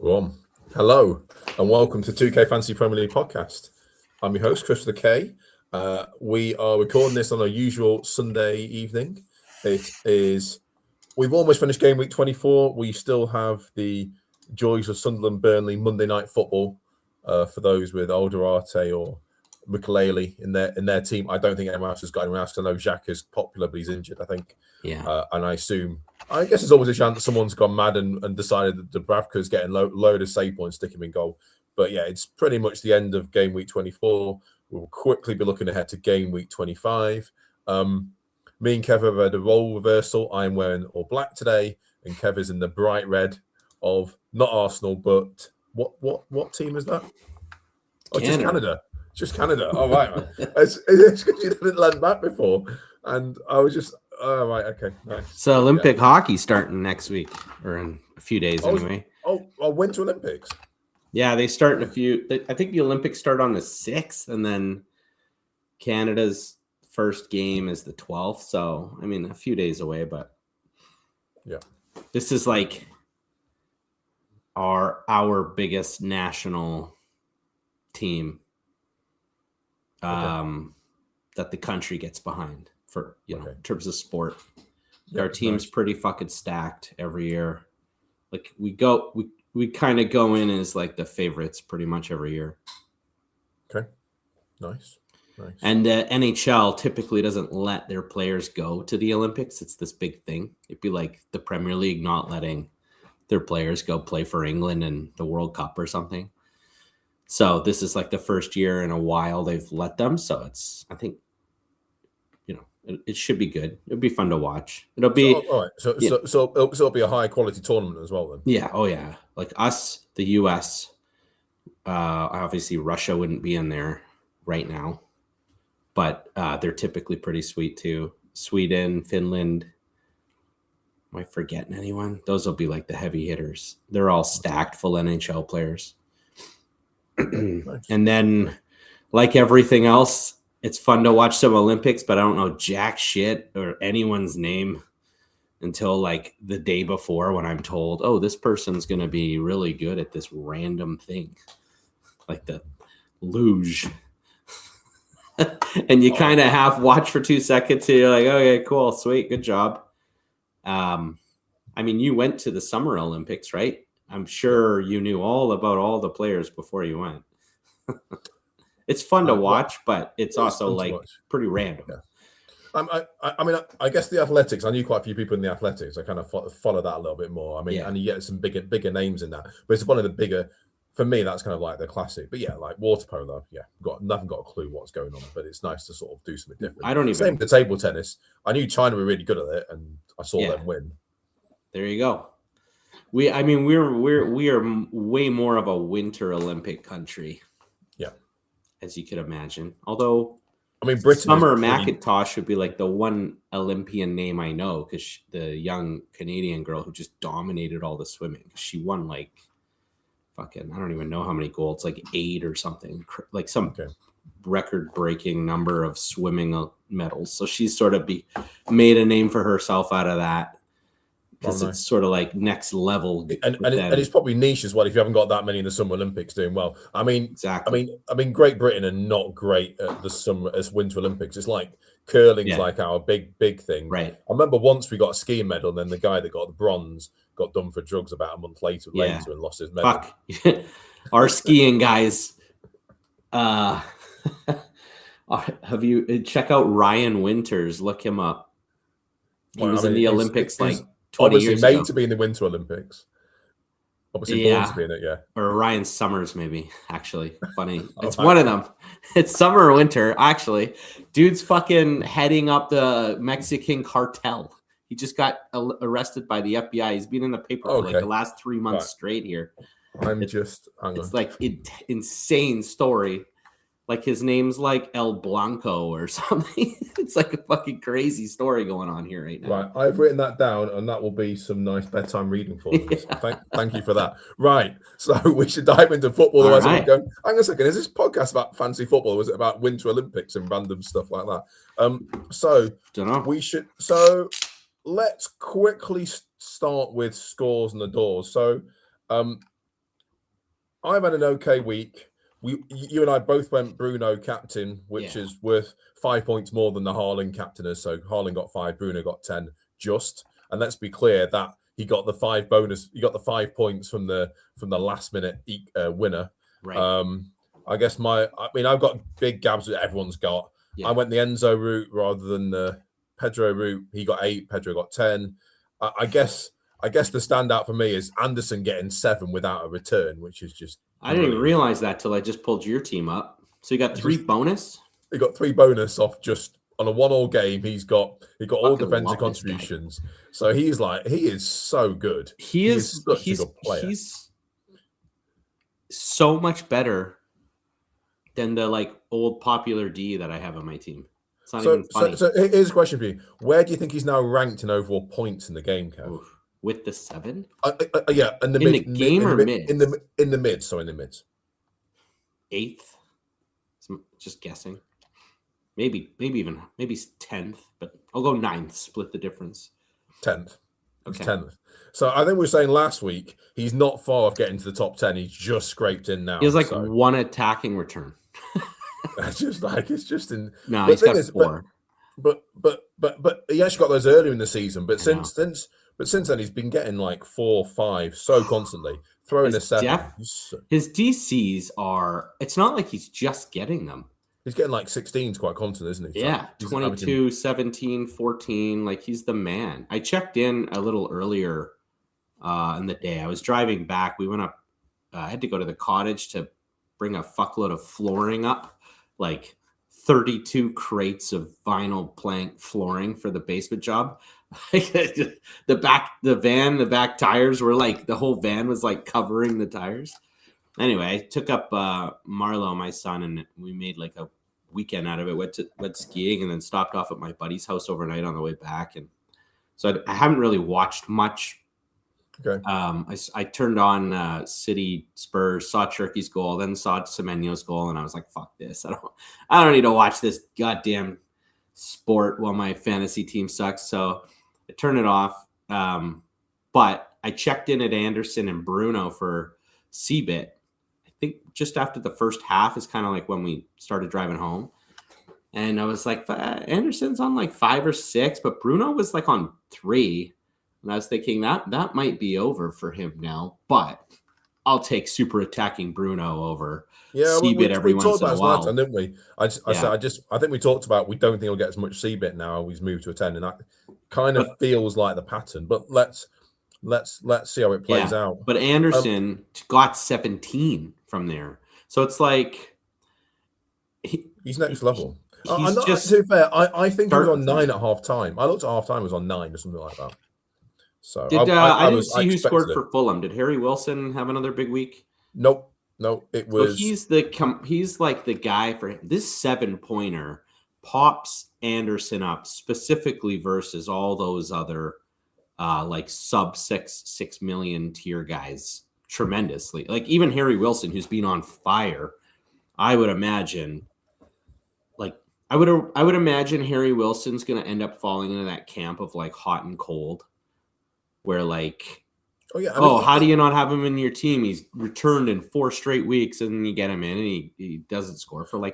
Hello and welcome to 2K Fantasy Premier League podcast. I'm your host, Chris with a K. We are recording this on a usual Sunday evening. We've almost finished game week 24. We still have the joys of Sunderland Burnley Monday night football for those with Alderete or Mukalele in their team. I don't think anyone else has got anyone else. I know Xhaka is popular, but he's injured, I think. Yeah. And I guess there's always a chance that someone's gone mad and decided that Dubravka's getting load of save points, stick him in goal. But yeah, it's pretty much the end of game week 24. We'll quickly be looking ahead to game week 25. Me and Kev have had a role reversal. I'm wearing all black today, and Kev is in the bright red of not Arsenal, but what team is that? Oh, just Canada. Just Canada. All right, man. It's because you didn't lend back before, and I was just. Oh, right, okay, nice. So Olympic hockey starting next week, or in a few days anyway. Winter Olympics. Yeah, they start in a few. I think the Olympics start on the 6th, and then Canada's first game is the 12th. So, I mean, a few days away, but yeah, this is like our biggest national team that the country gets behind. For in terms of sport, our team's pretty fucking stacked every year. Like we kind of go in as like the favorites pretty much every year. Okay, nice. And the NHL typically doesn't let their players go to the Olympics. It's this big thing. It'd be like the Premier League not letting their players go play for England in the World Cup or something. So this is like the first year in a while they've let them. So I think. It should be good. It'll be fun to watch. It'll be so it'll be a high quality tournament as well then. Yeah. Oh yeah. Like us, the US. Obviously Russia wouldn't be in there right now, but they're typically pretty sweet too. Sweden, Finland. Am I forgetting anyone? Those will be like the heavy hitters. They're all stacked full NHL players. Nice. And then, like everything else. It's fun to watch some Olympics, but I don't know jack shit or anyone's name until like the day before when I'm told, oh, this person's going to be really good at this random thing, like the luge. And you kind of half watch for 2 seconds and you're like, okay, cool, sweet, good job. I mean, you went to the Summer Olympics, right? I'm sure you knew all about all the players before you went. It's fun to watch, but it's also like pretty random. Yeah. I mean, I guess the athletics. I knew quite a few people in the athletics. I kind of follow that a little bit more. I mean, and you get some bigger names in that. But it's one of the bigger. For me, that's kind of like the classic. But yeah, like water polo. Yeah, haven't got a clue what's going on, but it's nice to sort of do something different. I don't even. Same with the table tennis. I knew China were really good at it, and I saw them win. There you go. We're way more of a winter Olympic country. Yeah. As you could imagine. Although, I mean, Britain Summer McIntosh would be like the one Olympian name I know because the young Canadian girl who just dominated all the swimming. She won like fucking, I don't even know how many golds, like 8 or something, like some record-breaking number of swimming medals. So she's sort of made a name for herself out of that. Because it's sort of like next level, and it's probably niche as well. If you haven't got that many in the Summer Olympics doing well, I mean, exactly. I mean, Great Britain are not great at the Winter Olympics. It's like curling's like our big thing. Right. I remember once we got a skiing medal, and then the guy that got the bronze got done for drugs about a month later and lost his medal. Fuck. Our skiing guys. Have you check out Ryan Winters? Look him up. He was in the Olympics like 20 obviously years made ago. To be in the Winter Olympics. Obviously born to be in it, Or Ryan Summers, maybe, actually. Funny. It's one of them. It's summer or winter, actually. Dude's fucking heading up the Mexican cartel. He just got arrested by the FBI. He's been in the paper for like the last 3 months straight here. It's like insane story. Like his name's like El Blanco or something. It's like a fucking crazy story going on here right now. Right, I've written that down, and that will be some nice bedtime reading for us. Thank you for that. Right, so we should dive into football. Otherwise, I'm going. Hang on a second. Is this podcast about fancy football? Or was it about Winter Olympics and random stuff like that? So don't know. We should. So let's quickly start with scores and the doors. So, I've had an okay week. You and I both went Bruno captain, which is worth 5 points more than the Haaland captain is. So Haaland got 5, Bruno got 10. Just, and let's be clear that he got the 5 bonus. He got the 5 points from the last minute winner. Right. I guess I've got big gabs that everyone's got. Yeah. I went the Enzo route rather than the Pedro route. He got 8, Pedro got 10. I guess the standout for me is Anderson getting 7 without a return, which is just. I didn't even realize that till I just pulled your team up. So you got 3 bonus? He got 3 bonus off just on a 1-all game. He got all defensive contributions. So he is so good. He's such a good player. He's so much better than the old popular D that I have on my team. It's not even funny. So here's a question for you. Where do you think he's now ranked in overall points in the game, Kev? Oof. With the 7? Yeah, in the mids. Sorry, in the mids. 8th. Just guessing. Maybe 10th, but I'll go 9th. Split the difference. 10th. Okay. 10th. So I think we were saying last week he's not far off getting to the top 10. He's just scraped in now. He has one attacking return. It's just in. No, he's got 4. But he actually got those earlier in the season. But since then he's been getting 4, 5 so constantly. Throwing a 7. His DCs are. It's not like he's just getting them. He's getting 16s quite constant, isn't he? Yeah, 22, 17, 14. He's the man. I checked in a little earlier in the day. I was driving back. We went up. I had to go to the cottage to bring a fuckload of flooring up. 32 crates of vinyl plank flooring for the basement job. The back tires were the whole van was covering the tires. Anyway, I took up Marlo, my son, and we made a weekend out of it. Went skiing and then stopped off at my buddy's house overnight on the way back. And so I haven't really watched much. Okay. I turned on City Spurs, saw Turkey's goal, then saw Semenyo's goal, and I was like, "Fuck this! I don't need to watch this goddamn sport while my fantasy team sucks." So I turned it off. But I checked in at Anderson and Bruno for CBIT. I think just after the first half is kind of when we started driving home, and I was like, Anderson's on 5 or 6, but Bruno was on 3. And I was thinking that might be over for him now, but I'll take super attacking Bruno over CBIT every once in a while. Time, didn't we? I think we talked about we don't think he'll get as much CBIT now. He's moved to a 10, and that kind of feels like the pattern. But let's see how it plays out. But Anderson got 17 from there, so it's he's next level. To be fair, I think he was on 9 at half time. I looked at half time; it was on 9 or something like that. So I didn't see who scored for Fulham. Did Harry Wilson have another big week? Nope. It was. So he's the guy for him. This 7-pointer pops Anderson up specifically versus all those other sub 6 million tier guys tremendously. Even Harry Wilson, who's been on fire. I would imagine. I would imagine Harry Wilson's going to end up falling into that camp of hot and cold. Where how do you not have him in your team? He's returned in 4 straight weeks, and you get him in, and he doesn't score for 3.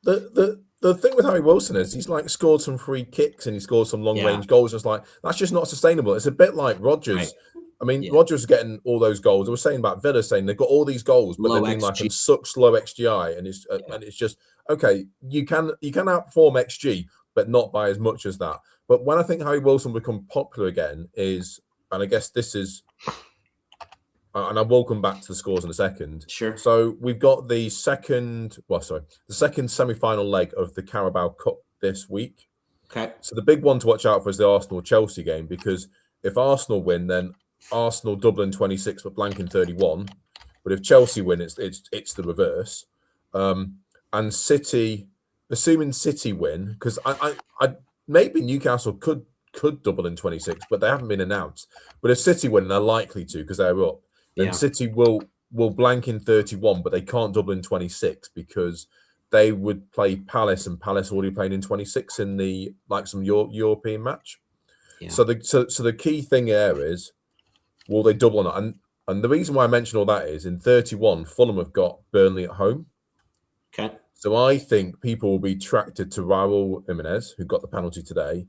The thing with Harry Wilson is he's scored some free kicks and he scored some long range goals. It's that's just not sustainable. It's a bit like Rodgers. Right. I mean, Rodgers is getting all those goals. I was saying about Villa, saying they've got all these goals, but they're doing a sucks low XGI, and it's just okay. You can outperform XG, but not by as much as that. But when I think Harry Wilson will become popular again is, and I guess this is, and I will come back to the scores in a second. Sure. So we've got the second semi-final leg of the Carabao Cup this week. Okay. So the big one to watch out for is the Arsenal-Chelsea game, because if Arsenal win, then Arsenal double in 26 but blank in 31. But if Chelsea win, it's the reverse. And City, assuming City win, because I maybe Newcastle could double in 26, but they haven't been announced. But if City win, they're likely to because they're up. Then City will blank in 31, but they can't double in 26 because they would play Palace, and Palace already played in 26 in the some European match. Yeah. So the key thing there is, will they double or not? And And the reason why I mention all that is in 31, Fulham have got Burnley at home. Okay. So I think people will be attracted to Raul Jimenez, who got the penalty today,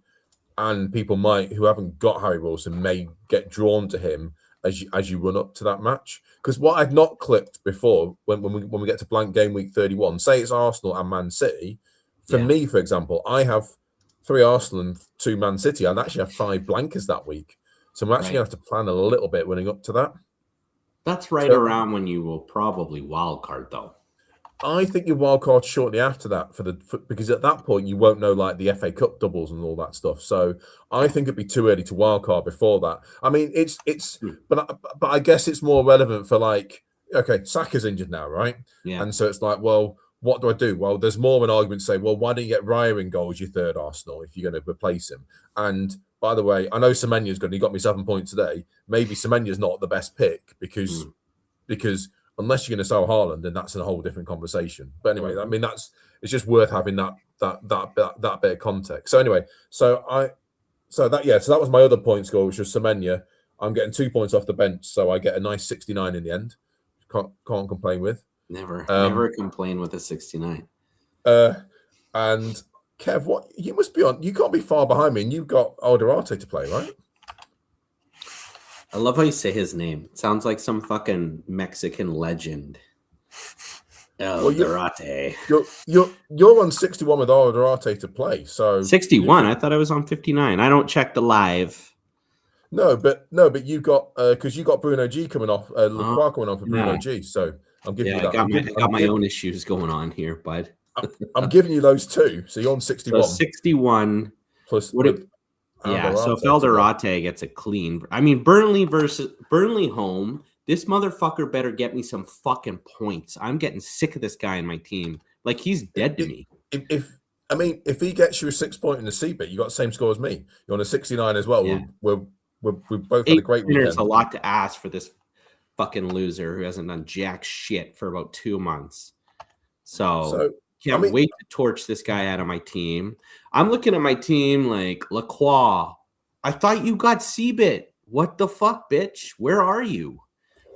and people who haven't got Harry Wilson, may get drawn to him as you run up to that match. Because what I've not clicked before, when we get to blank game week 31, say it's Arsenal and Man City. For me, for example, I have 3 Arsenal and 2 Man City. I actually have 5 blankers that week, so I'm actually going to have to plan a little bit running up to that. That's right around when you will probably wild card, though. I think your wild card shortly after that because at that point you won't know like the FA Cup doubles and all that stuff. So I think it'd be too early to wild card before that. I mean, but I guess it's more relevant for like, okay, Saka's injured now, right? Yeah. And so it's like, well, what do I do? Well, there's more of an argument to say, well, why don't you get Raya in goal as your third Arsenal if you're going to replace him? And by the way, I know Semenya's good. He got me 7 points today. Maybe Semenya's not the best pick because unless you're going to sell Haaland, then that's a whole different conversation. But anyway, I mean, it's just worth having that bit of context. So anyway, so that was my other point score, which was Semenya. I'm getting 2 points off the bench, so I get a nice 69 in the end. Can't complain with. Never complain with a 69. And Kev, what you must be on? You can't be far behind me, and you've got Alderete to play, right? I love how you say his name. It sounds like some fucking Mexican legend. Alderete. You're on 61 with Alderete to play. So 61. I thought I was on 59. I don't check the live. No, but you got because you got Bruno G coming off, Lacroix coming on for Bruno G. So I'm giving you that. I got my own issues going on here, bud. I'm giving you those 2. So you're on 61. So 61 plus. Yeah, so if Alderete gets a clean, I mean, Burnley home, this motherfucker better get me some fucking points. I'm getting sick of this guy in my team. Like, he's dead to me. If he gets you a 6 point in the C bit, you got the same score as me. You're on a 69 as well. Yeah. We both had a great weekend. It's a lot to ask for this fucking loser who hasn't done jack shit for about 2 months. So can't wait to torch this guy out of my team. I'm looking at my team like Lacroix. I thought you got C-Bit. What the fuck, bitch? Where are you?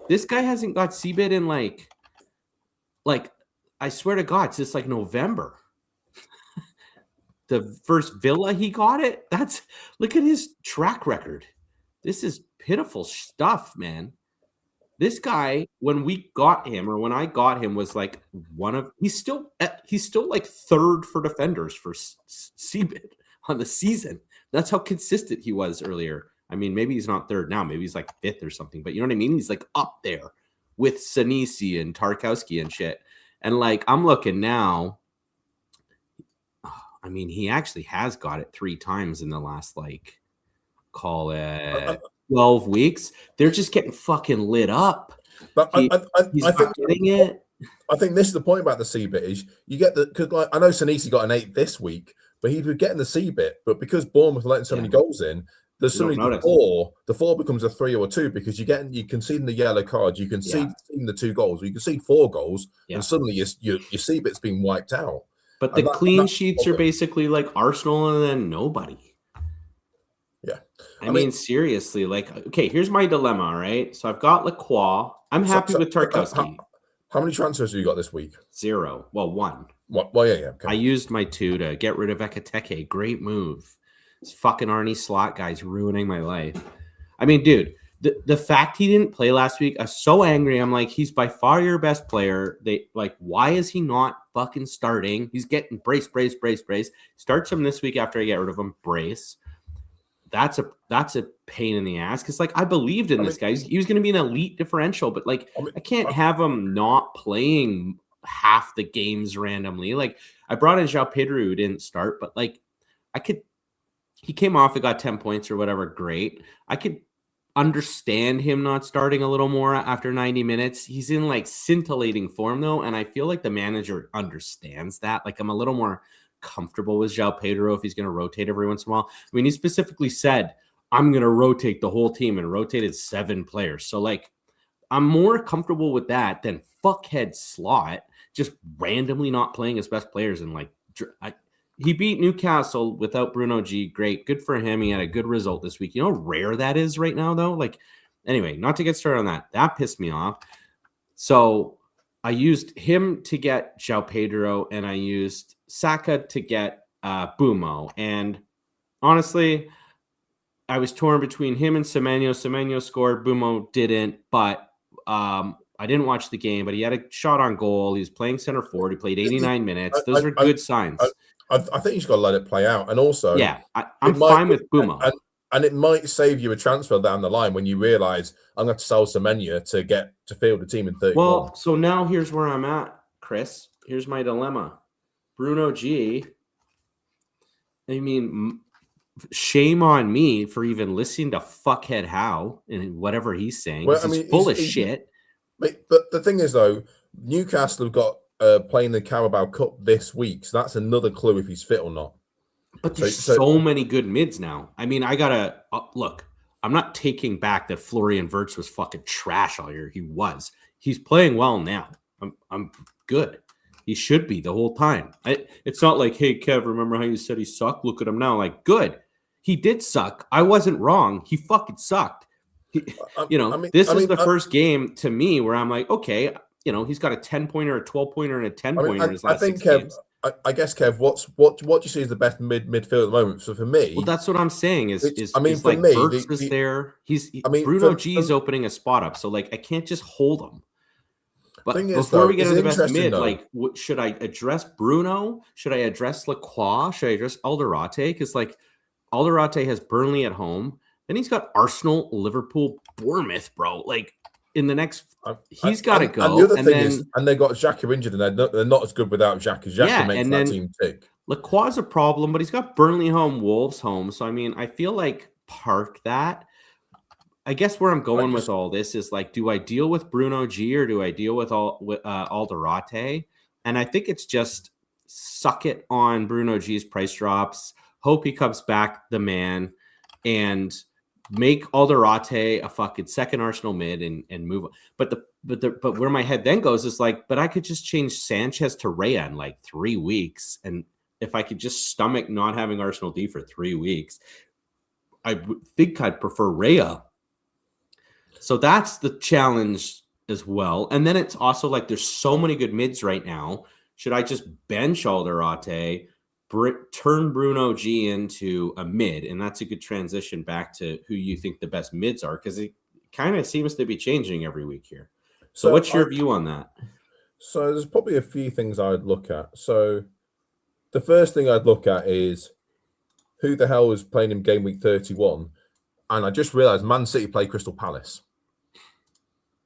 This guy hasn't got C-Bit in like I swear to God, it's like November. The first Villa he got it. Look at his track record. This is pitiful stuff, man. This guy, when I got him, was like he's still like third for defenders for C-Bit on the season. That's how consistent he was earlier. I mean, maybe he's not third now. Maybe he's like fifth or something. But you know what I mean? He's like up there with Senesi and Tarkowski and shit. And like, I'm looking now. I mean, he actually has got it 3 times in the last, like, call it 12 weeks. They're just getting fucking lit up. But I think getting it. I think this is the point about the C bit is you get because like I know Senesi got an 8 this week, but he was getting the C bit. But because Bournemouth are letting so many goals in, there's suddenly the 4 becomes a 3 or a 2 because you concede the yellow card, you concede the 2 goals, or you concede 4 goals, and suddenly your C bit's being wiped out. But the clean sheets are basically like Arsenal and then nobody. Yeah. I mean, seriously, like, okay, here's my dilemma, right? So I've got Lacroix. I'm happy with Tarkowski. How many transfers have you got this week? 0. Well, 1. What? Well, yeah. Okay. I used my 2 to get rid of Ekateke. Great move. This fucking Arnie Slot guy's ruining my life. I mean, dude, the fact he didn't play last week, I was so angry. I'm like, he's by far your best player. Why is he not fucking starting? He's getting brace. Starts him this week after I get rid of him. Brace. That's a pain in the ass because like I believed in this guy. He was going to be an elite differential, but like I can't have him not playing half the games randomly. Like I brought in João Pedro who didn't start, but like he came off and got 10 points or whatever. Great. I could understand him not starting a little more after 90 minutes. He's in like scintillating form though, and I feel like the manager understands that. Like I'm a little more comfortable with João Pedro if he's going to rotate every once in a while. I mean, he specifically said, I'm going to rotate the whole team and rotated 7 players. So like, I'm more comfortable with that than fuckhead Slot just randomly not playing his best players. And like, he beat Newcastle without Bruno G. Great. Good for him. He had a good result this week. You know how rare that is right now though? Like Anyway, not to get started on that. That pissed me off. So I used him to get João Pedro, and I used Saka to get Bumo. And honestly, I was torn between him and Semenyo. Semenyo scored, Bumo didn't, but I didn't watch the game, but he had a shot on goal. He was playing center forward. He played 89 minutes. Those are good signs. I think he's got to let it play out. And also, yeah, I'm fine with Bumo. And it might save you a transfer down the line when you realize I'm going to sell Semenyo to get to field the team in 31. Well, so now here's where I'm at, Chris. Here's my dilemma. Bruno G. I mean, shame on me for even listening to fuckhead Howe and whatever he's saying. Well, he's full of shit. But the thing is, though, Newcastle have got playing the Carabao Cup this week, so that's another clue if he's fit or not. But there's so many good mids now. I mean, I gotta look. I'm not taking back that Florian Wirtz was fucking trash all year. He was. He's playing well now. I'm good. He should be the whole time. It's not like, hey, Kev, remember how you said he sucked? Look at him now. Like, good. He did suck. I wasn't wrong. He fucking sucked. This is the first game to me where I'm like, okay, he's got a 10-pointer, a 12-pointer, and a 10-pointer in his last 6 games. I guess, Kev, what do you see as the best midfield at the moment? So for me, well, that's what I'm saying. Is for me, Wirtz is there. Bruno G's opening a spot up, so like I can't just hold him. But before we get into the best mid, like, should I address Bruno? Should I address Lacroix? Should I address Alderate? Because like Alderate has Burnley at home, then he's got Arsenal, Liverpool, Bournemouth, bro. Like in the next, he's got to go. And the other thing is, and they got Xhaka injured, and they're not as good without Xhaka. Xhaka makes that team tick. Lacroix is a problem, but he's got Burnley home, Wolves home. So I mean, I feel like park that. I guess where I'm going with all this is like, do I deal with Bruno G or do I deal with Alderate? And I think it's just suck it on Bruno G's price drops. Hope he comes back the man and make Alderate a fucking second Arsenal mid and move on. But where my head then goes is like, but I could just change Sanchez to Raya in like 3 weeks. And if I could just stomach not having Arsenal D for 3 weeks, I think I'd prefer Raya. So that's the challenge as well. And then it's also like there's so many good mids right now. Should I just bench Alderate, turn Bruno G into a mid? And that's a good transition back to who you think the best mids are, because it kind of seems to be changing every week here. So what's your view on that? So there's probably a few things I'd look at. So the first thing I'd look at is who the hell is playing in game week 31? And I just realized Man City play Crystal Palace.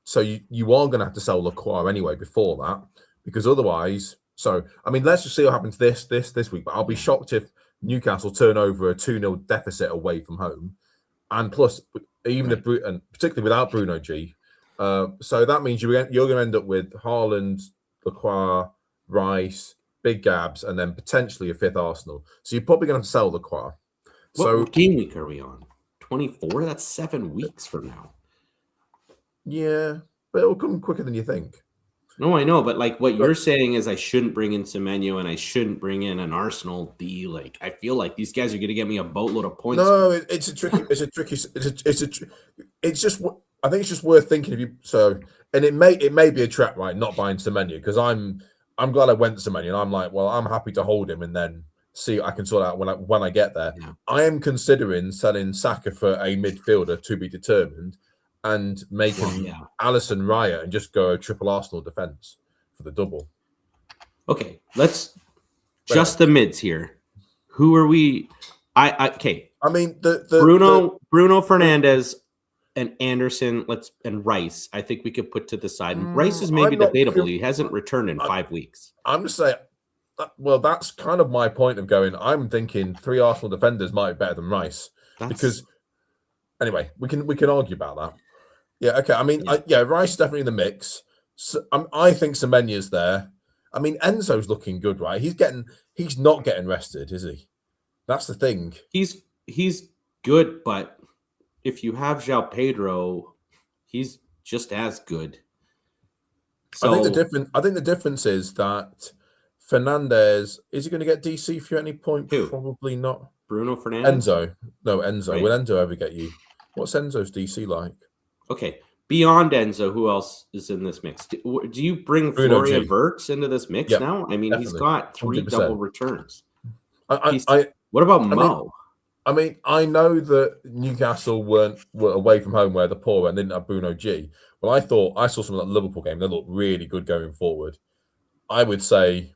So you are going to have to sell Lacroix anyway before that, because otherwise, so I mean, let's just see what happens this week. But I'll be shocked if Newcastle turn over a 2-0 deficit away from home, and plus even if, and particularly without Bruno G. So that means you're going to end up with Haaland, Lacroix, Rice, Big Gabs, and then potentially a fifth Arsenal. So you're probably going to sell Lacroix. What game week are we on? 24? That's 7 weeks from now. Yeah, but it'll come quicker than you think. No, I know, but like what you're saying is I shouldn't bring in Semenyo and I shouldn't bring in an Arsenal D. Like I feel like these guys are going to get me a boatload of points. No, it's just. I think it's just worth thinking if you. So, and it may be a trap, right? Not buying Semenyo, because I'm glad I went Semenyo, and I'm like, well, I'm happy to hold him and then see I can sort out when I get there. Yeah. I am considering selling Saka for a midfielder to be determined, and making Alisson Raya and just go a triple Arsenal defense for the double. Okay, let's just the mids here. Who are we? Okay. I mean, the Bruno Fernandes and Anderson, and Rice. I think we could put to the side. And Rice is maybe debatable. He hasn't returned in 5 weeks. I'm just saying. Well, that's kind of my point of going. I'm thinking 3 Arsenal defenders might be better than Rice because. Anyway, we can argue about that. Yeah, okay. I mean, Rice definitely in the mix. So, I think Semenya's there. I mean, Enzo's looking good, right? He's not getting rested, is he? That's the thing. He's good, but if you have João Pedro, he's just as good. So, I think the difference is that Fernandes, is he going to get DC for you at any point? Who? Probably not. Bruno Fernandes? Enzo. No, Enzo. Right. Will Enzo ever get you? What's Enzo's DC like? Okay. Beyond Enzo, who else is in this mix? Do you bring Bruno Florian G. Wirtz into this mix Yep, now? I mean, he's definitely. got 3 double 100%. returns. I What about mean, Mo? I know that Newcastle were away from home where the poor and didn't have Bruno G. Well, I saw some of that Liverpool game. They looked really good going forward. I would say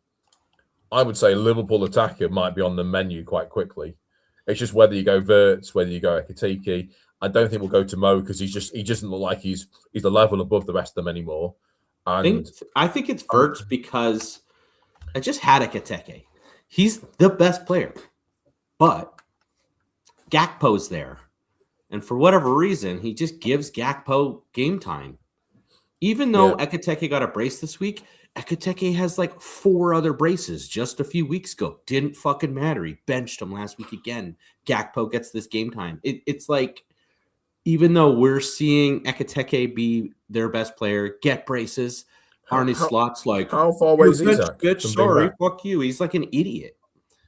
Liverpool attacker might be on the menu quite quickly. It's just whether you go Wirtz, whether you go Ekitike. I don't think we'll go to Mo because he doesn't look like he's a level above the rest of them anymore. And I think it's Wirtz because I just had Ekitike. He's the best player, but Gakpo's there. And for whatever reason, he just gives Gakpo game time. Even though Ekitike got a brace this week, Ekitike has like 4 other braces just a few weeks ago. Didn't fucking matter. He benched him last week again. Gakpo gets this game time. It's like, even though we're seeing Ekitike be their best player, get braces, Arne Slot's like, how far away is Isak? Bitch, sorry, fuck you. He's like an idiot.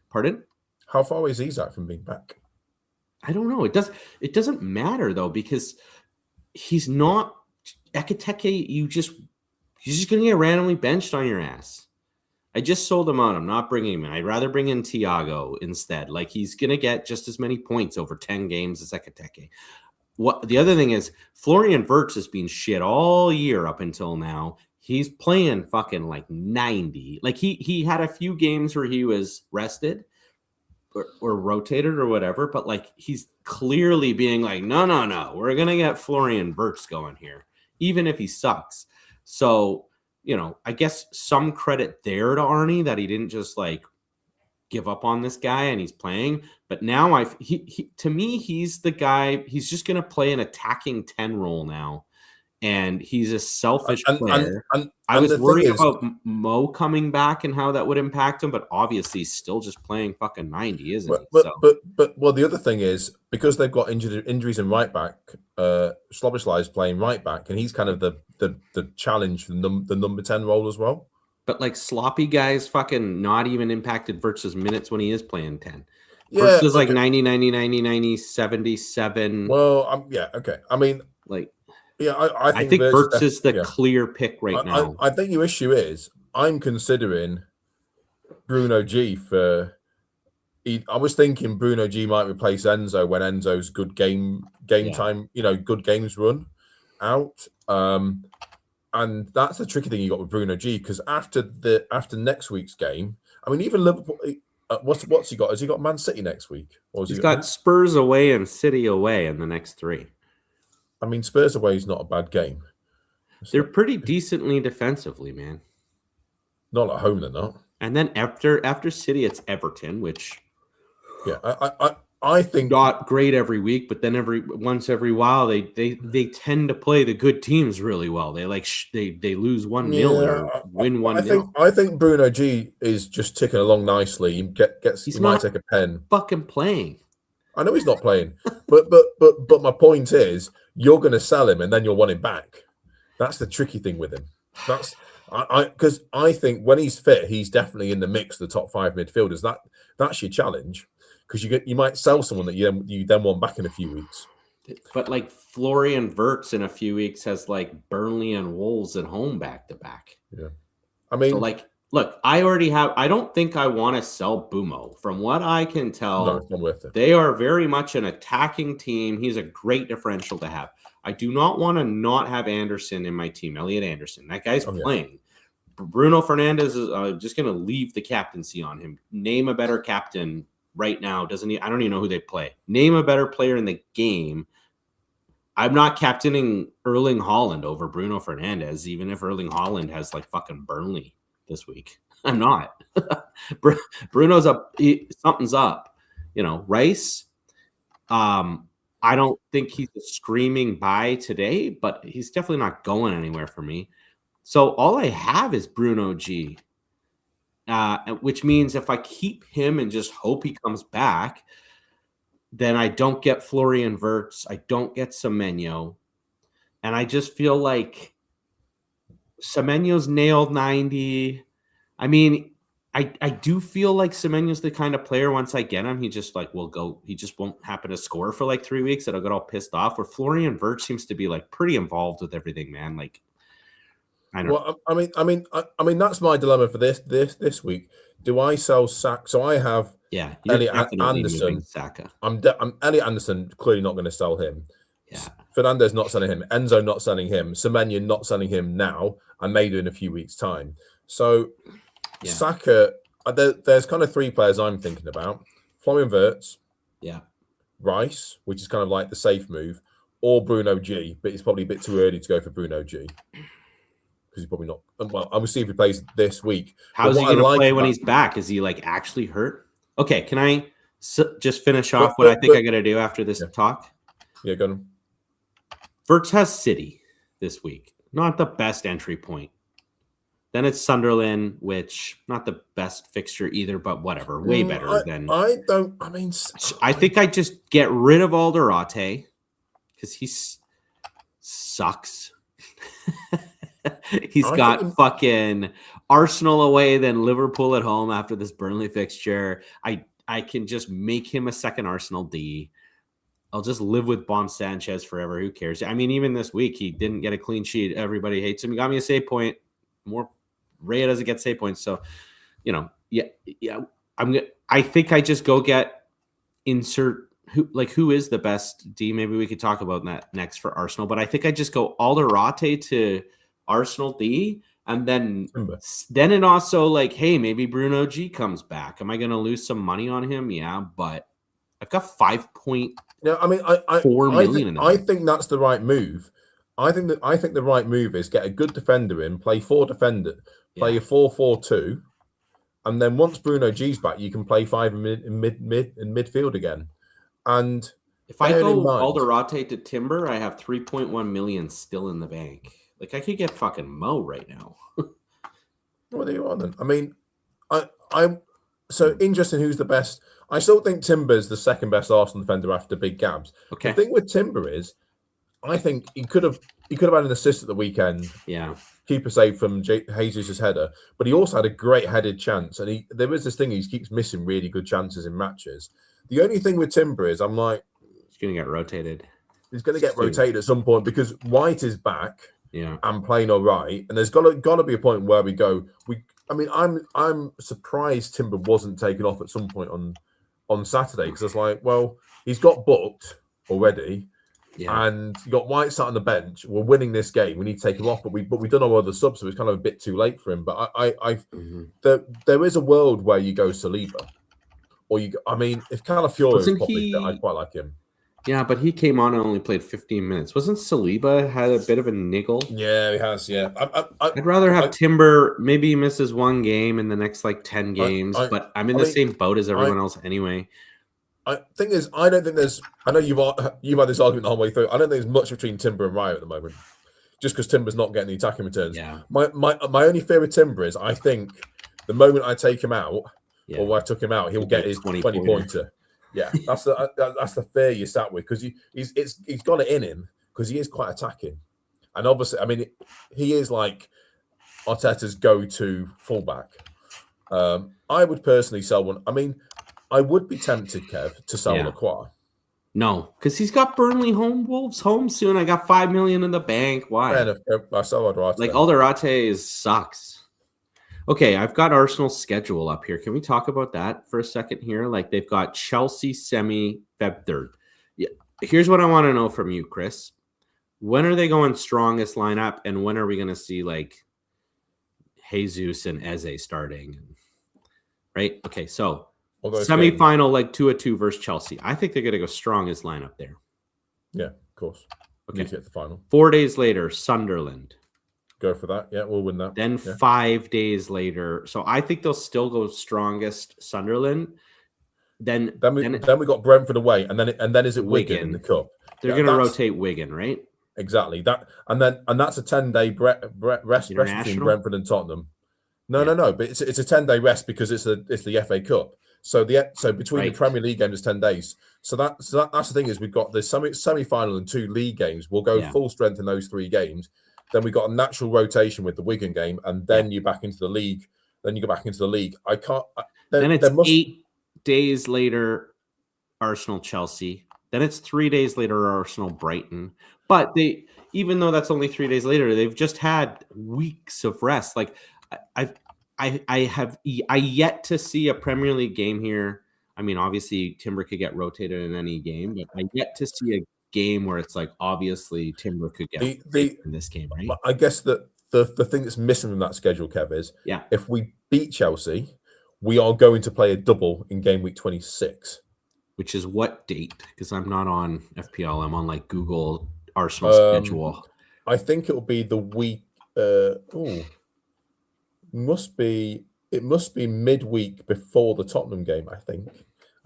Pardon? How far away is Isak from being back? I don't know. It doesn't matter though, because he's not Ekitike. You're just gonna get randomly benched on your ass. I just sold him out. I'm not bringing him in. I'd rather bring in Thiago instead. Like, he's gonna get just as many points over 10 games as Ekitike. What the other thing is, Florian Wirtz has been shit all year up until now. He's playing fucking like 90. Like, he had a few games where he was rested or rotated or whatever, but like, he's clearly being like, no, we're gonna get Florian Wirtz going here, even if he sucks. So, I guess some credit there to Arnie that he didn't just like give up on this guy and he's playing. But now to me, he's the guy. He's just gonna play an attacking 10 role now. And he's a selfish player. I was worried about Mo coming back and how that would impact him, but obviously he's still just playing fucking 90, isn't he? But the other thing is, because they've got injuries in right back, Szoboszlai is playing right back, and he's kind of the challenge for the number 10 role as well. But like, sloppy guys fucking not even impacted versus minutes when he is playing 10. Yeah, versus like 90, 90, 90, 90, 77. Well, yeah, okay. I mean, like, yeah, I think Wirtz is the clear pick right now. I think your issue is, I'm considering Bruno G for. I was thinking Bruno G might replace Enzo when Enzo's good game time, good games run out. And that's the tricky thing you got with Bruno G, because after next week's game, I mean, even Liverpool. What's he got? Has he got Man City next week? Or he's got Spurs away and City away in the next 3. I mean, Spurs away is not a bad game. They're pretty decently defensively, man. Not at home, they're not. And then after City, it's Everton, which I think not great every week, but then once every while they tend to play the good teams really well. They they lose 1-0 or win 1-0. I think Bruno G is just ticking along nicely. He might take a pen. Fucking playing. I know he's not playing, but my point is, you're going to sell him and then you'll want him back. That's the tricky thing with him. Because I think when he's fit, he's definitely in the mix of the top 5 midfielders. That's your challenge, because you might sell someone that you then want back in a few weeks. But like, Florian Wirtz in a few weeks has like Burnley and Wolves at home back to back. Yeah, I mean, so like, look, I don't think I want to sell Bumo. From what I can tell, no, it's not worth it. They are very much an attacking team. He's a great differential to have. I do not want to not have Anderson in my team, Elliot Anderson. That guy's playing. Bruno Fernandes is just going to leave the captaincy on him. Name a better captain right now. Doesn't he? I don't even know who they play. Name a better player in the game. I'm not captaining Erling Haaland over Bruno Fernandes, even if Erling Haaland has like fucking Burnley this week. I'm not. Bruno's up. Something's up. Rice. I don't think he's a screaming buy today, but he's definitely not going anywhere for me. So all I have is Bruno G, which means if I keep him and just hope he comes back, then I don't get Florian Wirtz. I don't get Semenyo. And I just feel like Semenyo's nailed 90. I mean, I do feel like Semenya's the kind of player, once I get him, he just like will go. He just won't happen to score for like 3 weeks, and I'll get all pissed off. Where Florian Wirtz seems to be like pretty involved with everything, man. Like, I don't. Well, I mean, that's my dilemma for this week. Do I sell Saka? So I have Yeah, you're Elliot definitely Anderson. moving Saka. I'm Elliot Anderson. Clearly not going to sell him. Yeah, Fernandez not selling him. Enzo not selling him. Semenya not selling him now. And maybe in a few weeks' time. So yeah, Saka. There's kind of 3 players I'm thinking about: Florian Wirtz, yeah. Rice, which is kind of like the safe move, or Bruno G. But it's probably a bit too early to go for Bruno G. Because he's probably not. Well, I will see if he plays this week. How's he going to play when he's back? Is he like actually hurt? Okay, can I just finish off what I think I got to do after this talk? Yeah, go on. Wirtz has City this week. Not the best entry point. Then it's Sunderland, which not the best fixture either, but whatever. Way better than. I think I just get rid of Alderate because he sucks. He's got fucking Arsenal away, then Liverpool at home after this Burnley fixture. I can just make him a second Arsenal D. I'll just live with Bomb Sanchez forever. Who cares? I mean, even this week, he didn't get a clean sheet. Everybody hates him. He got me a save point. Raya doesn't get save points. So, I think I just go get insert who is the best D. Maybe we could talk about that next for Arsenal. But I think I just go Alderate to Arsenal D, and then it also like, hey, maybe Bruno G comes back. Am I going to lose some money on him? Yeah, but I've got 5.4 million in the I think that's the right move. I think the right move is get a good defender in, play 4 defender, play a 4-4-2, and then once Bruno G's back, you can play 5 in midfield again. And if I go Alderate to Timber, I have 3.1 million still in the bank. Like I could get fucking Mo right now. What do you want then? I mean, I'm so interested. Who's the best? I still think Timber's the second best Arsenal defender after Big Gabs. Okay. The thing with Timber is, I think he could have had an assist at the weekend. Yeah. Keeper save from Jesus' header, but he also had a great headed chance. And there was this thing, he keeps missing really good chances in matches. The only thing with Timber is I'm like, he's going to get rotated. He's going to get rotated at some point because White is back. Yeah. And playing all right. And there's got to be a point where we go. I'm surprised Timber wasn't taken off at some point on Saturday because it's like, well, he's got booked already. Yeah. And you got White sat on the bench. We're winning this game. We need to take him off, but we've done our other subs, so it's kind of a bit too late for him. But there is a world where you go Saliba, or if Calafiore is probably fit, I'd quite like him. Yeah, but he came on and only played 15 minutes. Wasn't Saliba had a bit of a niggle? Yeah, he has. Yeah, I'd rather have Timber. Maybe he misses 1 game in the next 10 games, but I'm in the same boat as everyone else anyway. Thing is, I don't think there's. I know you've had this argument the whole way through. I don't think there's much between Timber and Raya at the moment, just because Timber's not getting the attacking returns. Yeah. My only fear with Timber is I think the moment I take him out, or when I took him out, he'll get his 20 pointer. Yeah, that's the fear you sat with because he's got it in him because he is quite attacking, and obviously, I mean, he is like Arteta's go-to fullback. I would personally sell one. I mean, I would be tempted, Kev, to sell Lacroix. No, because he's got Burnley home, Wolves home soon. I got 5 million in the bank. Why? Fair enough. I sell Alderate. Like Alderate sucks. Okay, I've got Arsenal's schedule up here. Can we talk about that for a second here? Like they've got Chelsea Feb 3rd. Yeah. Here's what I want to know from you, Chris. When are they going strongest lineup, and when are we going to see like Jesus and Eze starting? Right? Okay, so semi-final leg 2-2 versus Chelsea. I think they're going to go strongest lineup there. Yeah, of course. Okay. Need to get the final. 4 days later, Sunderland. Go for that. Yeah, we'll win that. Then 5 days later. So I think they'll still go strongest Sunderland. Then we got Brentford away, and then is it Wigan in the cup? They're going to rotate Wigan, right? Exactly. And that's a 10-day rest between Brentford and Tottenham. No. But it's a 10-day rest because it's the FA Cup. So between the Premier League games, it's 10 days. So that's the thing is we've got the semi-final and 2 league games. We'll go full strength in those 3 games. Then we got a natural rotation with the Wigan game, and then you're back into the league then you go back into the league. I can't. Then it's 8 days later, Arsenal, Chelsea. Then it's 3 days later, Arsenal, Brighton. But even though that's only 3 days later, they've just had weeks of rest. Like I yet to see a Premier League game here. I mean, obviously Timber could get rotated in any game, but I yet to see a game where it's like obviously Timber could get in this game, right? I guess that the thing that's missing from that schedule, Kev, is if we beat Chelsea, we are going to play a double in game week 26. Which is what date? Because I'm not on FPL. I'm on like Google Arsenal schedule. I think it'll be the week. It must be midweek before the Tottenham game. I think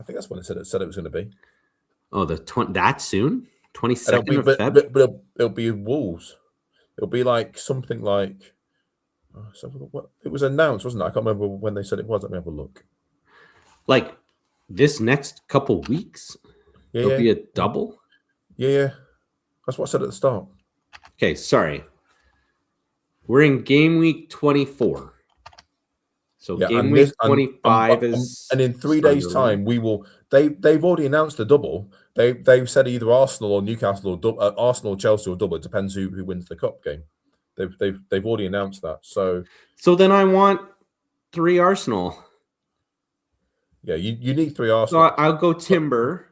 that's when it said it was going to be. Oh, that soon? 22nd of Feb? But it'll be Wolves. It'll be like something like. It was announced, wasn't it? I can't remember when they said it was. Let me have a look. Like this next couple weeks, it'll be a double. Yeah, that's what I said at the start. Okay, sorry. We're in game week 24. So game week 25 is, and in 3 days' time we will. They've already announced the double. They've said either Arsenal or Newcastle or Arsenal or Chelsea or double. It depends who wins the cup game. They've already announced that. So then I want 3 Arsenal. Yeah, you need 3 Arsenal. So I'll go Timber,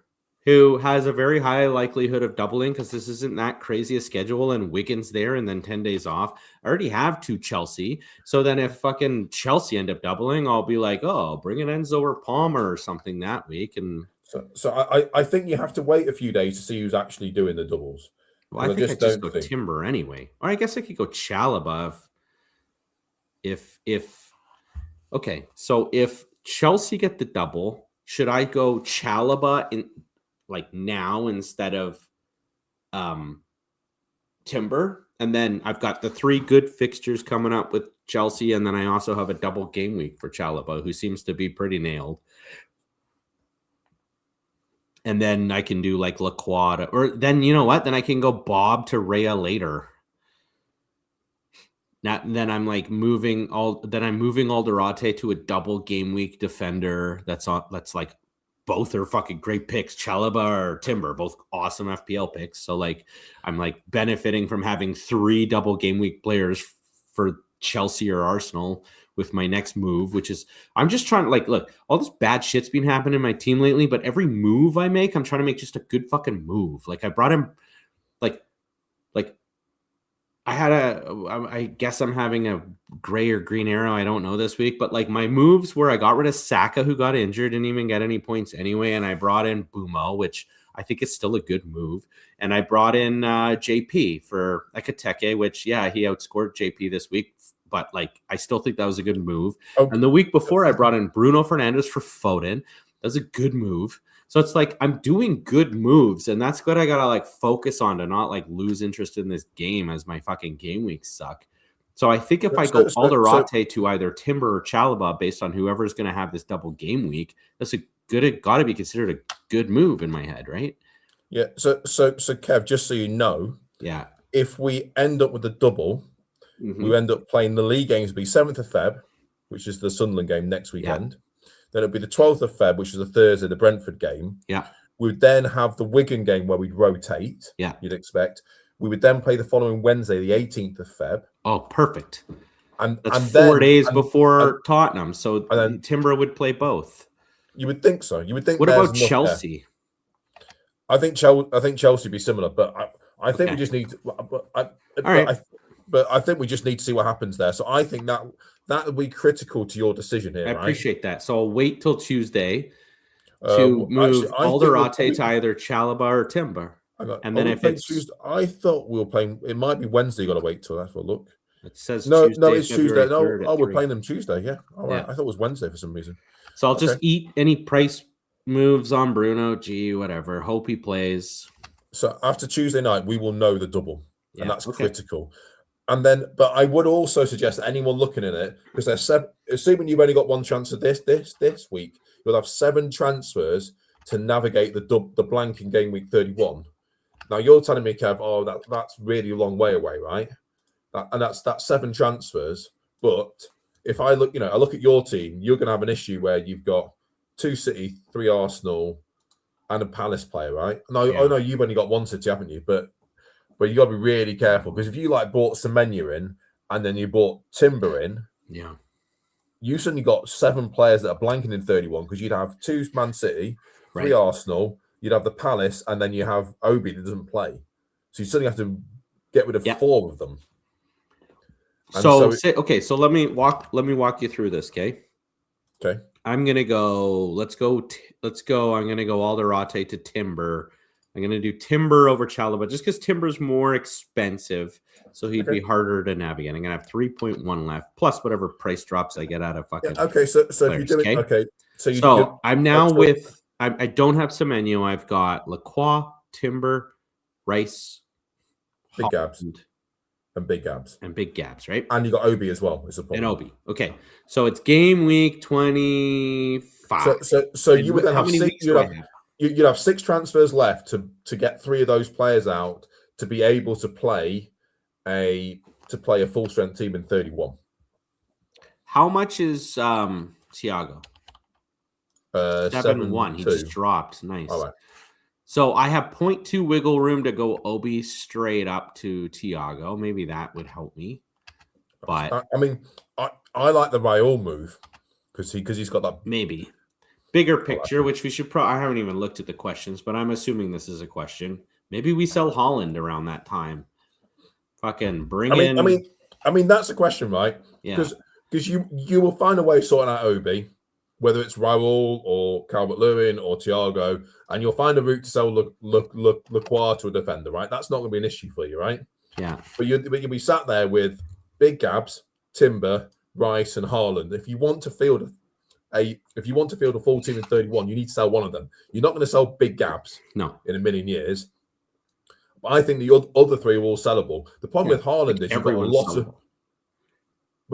who has a very high likelihood of doubling because this isn't that crazy a schedule, and Wigan's there and then 10 days off. I already have 2 Chelsea. So then if fucking Chelsea end up doubling, I'll be like, oh, bring in Enzo or Palmer or something that week. And so I think you have to wait a few days to see who's actually doing the doubles. Well, I think I just go Timber anyway. Or I guess I could go Chalobah if okay. So if Chelsea get the double, should I go Chalobah in like now instead of Timber? And then I've got the 3 good fixtures coming up with Chelsea, and then I also have a double game week for Chalobah, who seems to be pretty nailed. And then I can do like Lacroix, or then you know what? Then I can go Bob to Rhea later. Then I'm like moving Alderete to a double game week defender. That's like both are fucking great picks. Chalobah or Timber, both awesome FPL picks. So like I'm like benefiting from having 3 double game week players for Chelsea or Arsenal with my next move, which is I'm just trying to like look, all this bad shit's been happening in my team lately, but every move I make, I'm trying to make just a good fucking move. Like I brought him like I guess I'm having a gray or green arrow. I don't know this week, but like my moves where I got rid of Saka, who got injured, didn't even get any points anyway. And I brought in Bumo, which I think is still a good move. And I brought in JP for Ekateke, which, he outscored JP this week. But like, I still think that was a good move. Okay. And the week before, I brought in Bruno Fernandes for Foden. That's a good move. So it's like I'm doing good moves, and that's what I gotta like focus on to not like lose interest in this game as my fucking game weeks suck. So I think if I go Alderete to either Timber or Chalobah based on whoever's going to have this double game week, that's got to be considered a good move in my head, right? Yeah. So Kev, just so you know, if we end up with the double, we end up playing the league games. It'll be 7th of Feb, which is the Sunderland game next weekend. Then it'll be the 12th of Feb, which is the Thursday, the Brentford game. Yeah. We would then have the Wigan game where we'd rotate. Yeah. You'd expect. We would then play the following Wednesday, the 18th of Feb. Oh, perfect. And that's 4 days before Tottenham. So then Timber would play both. You would think so. You would think. What about Chelsea? I think Chelsea would be similar, but I think we just need to. But I think we just need to see what happens there. So I think that will be critical to your decision here. I appreciate that. So I'll wait till Tuesday to move Alderete to either Chalobah or Timber. And then if it's Tuesday, I thought we were playing. It might be Wednesday. You got to wait till that's a look. It says no, it's Tuesday. No, we're playing them Tuesday. Yeah, all right. I thought it was Wednesday for some reason. So I'll just eat any price moves on Bruno. Whatever. Hope he plays. So after Tuesday night, we will know the double, and that's critical. And then, but I would also suggest that anyone looking at it, because there's 7, assuming you've only got one chance of this week, you'll have 7 transfers to navigate the blank in game week 31. Now you're telling me, Kev, that's really a long way away, right? That's 7 transfers. But if I look, I look at your team, you're going to have an issue where you've got 2 City, 3 Arsenal, and a Palace player, right? No, Yeah. I know you've only got 1 City, haven't you? But you got to be really careful because if you like bought Semenya in and then you bought Timber in, Yeah. you suddenly got 7 players that are blanking in 31 because you'd have 2 Man City, 3 Right. Arsenal, you'd have the Palace, and then you have Obi that doesn't play. So you suddenly have to get rid of 4 of them. And So let me walk you through this, okay? Okay. I'm gonna go. Let's go. I'm gonna go Alderete to Timber. I'm gonna do Timber over Chalobah just because Timber's more expensive, so he'd be harder to navigate. I'm gonna have 3.1 left plus whatever price drops I get out of fucking. Yeah, okay, so if you do it, okay, so I'm now with. I don't have Semenyo. I've got Lacroix, Timber, Rice, Big Gabs, and Big Gabs, and Big Gabs, right? And you got Obi as well. Is a problem. And Obi. Okay, so it's game week 25. So you would then have 6. You'd have 6 transfers left to get 3 of those players out to be able to play a full strength team in 31. How much is Thiago? 7-1. He just dropped. Nice. All right. So I have 0.2 wiggle room to go Obi straight up to Thiago. Maybe that would help me. But I mean, I like the Raul move because he's got that maybe bigger picture, which we should probably. I haven't even looked at the questions, but I'm assuming this is a question. Maybe we sell Holland around that time. Fucking bring in. I mean that's a question, right? Yeah. Because you will find a way of sorting out Obi, whether it's Raul or Calvert-Lewin or Thiago, and you'll find a route to sell Lacroix to a defender, right? That's not going to be an issue for you, right? Yeah. But you'll be sat there with Big Gabs, Timber, Rice, and Haaland. If you want to field a full team in 31, you need to sell one of them. You're not going to sell Big Gabs in a million years. But I think the other 3 are all sellable. The problem with Haaland is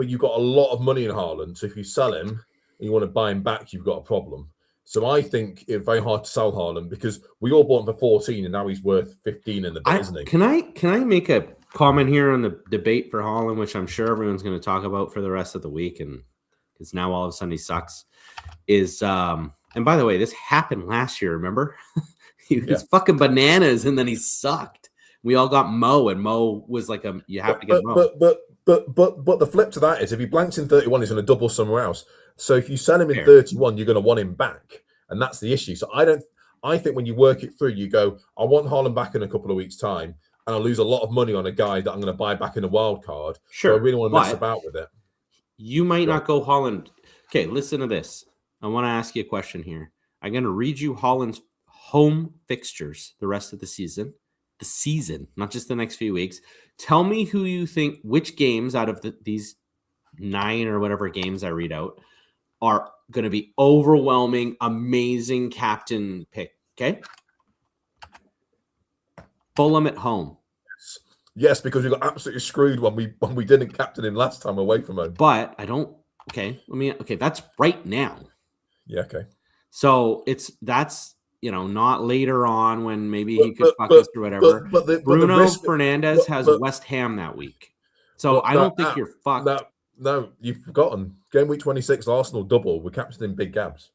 you've got a lot of money in Haaland. So if you sell him and you want to buy him back, you've got a problem. So I think it's very hard to sell Haaland because we all bought him for 14 and now he's worth 15 in the bit, isn't he? Can I make a comment here on the debate for Haaland, which I'm sure everyone's going to talk about for the rest of the week, and because now all of a sudden he sucks. And by the way, this happened last year, remember? He was fucking bananas and then he sucked. We all got Mo, and Mo was like you have to get Mo. But the flip to that is if he blanks in 31, he's going to double somewhere else. So if you sell him in 31, you're going to want him back, and that's the issue. So I think when you work it through, you go, I want Haaland back in a couple of weeks' time, and I'll lose a lot of money on a guy that I'm going to buy back in a wild card. Sure, so I really want to mess about with it. You might not go Haaland. Okay, listen to this. I want to ask you a question here. I'm going to read you Haaland's home fixtures the rest of the season. The season, not just the next few weeks. Tell me who you think, which games out of these 9 or whatever games I read out are going to be overwhelming, amazing captain pick. Okay. Fulham at home. Yes, because we got absolutely screwed when we didn't captain him last time away from home. But I don't. Okay, that's right now. Yeah. Okay. So that's not later on when maybe he could fuck us or whatever. Bruno Fernandes has West Ham that week. So I don't think you're fucked. No, you've forgotten. Game week 26, Arsenal double. We're captaining Big Gabs.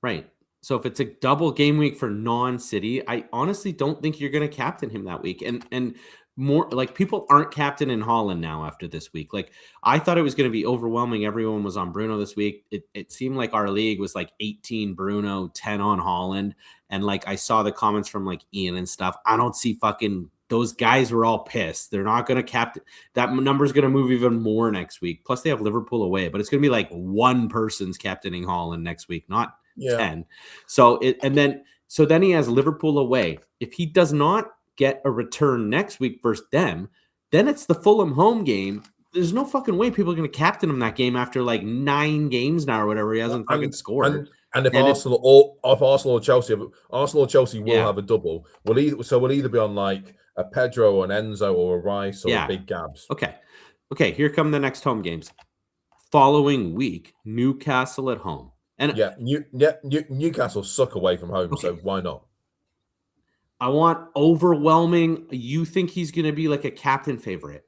Right. So if it's a double game week for non-City, I honestly don't think you're going to captain him that week. And more like people aren't captaining Haaland now after this week. Like I thought it was going to be overwhelming. Everyone was on Bruno this week. It seemed like our league was like 18 Bruno, 10 on Haaland. And like I saw the comments from like Ian and stuff. I don't see fucking those guys were all pissed. They're not going to captain. That number is going to move even more next week. Plus they have Liverpool away, but it's going to be like one person's captaining Haaland next week, not 10. So then he has Liverpool away. If he does not get a return next week versus them, then it's the Fulham home game. There's no fucking way people are going to captain him that game after like 9 games now or whatever. He hasn't fucking scored. And if Arsenal or Chelsea will have a double. We'll either be on like a Pedro or an Enzo or a Rice or a Big Gabs. Okay. Here come the next home games. Following week, Newcastle at home. And Newcastle suck away from home, so why not? I want overwhelming. You think he's going to be like a captain favorite?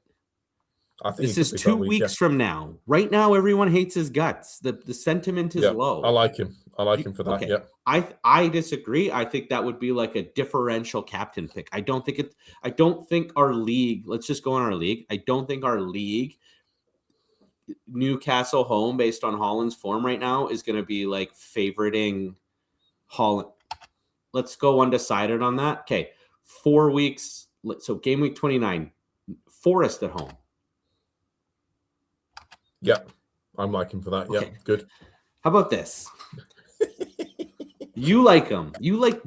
I think This he is could be 2 quite weak, weeks from now. Right now, everyone hates his guts. The sentiment is yeah. low. I like him. I like him for that. Okay. Yeah. I disagree. I think that would be like a differential captain pick. I don't think our league, let's just go on our league. I don't think our league, Newcastle home based on Holland's form right now, is going to be like favoriting Holland. Let's go undecided on that. Okay. 4 weeks. So game week 29, Forest at home. Yeah. I'm liking for that. Okay. Yeah. Good. How about this? You like him. You like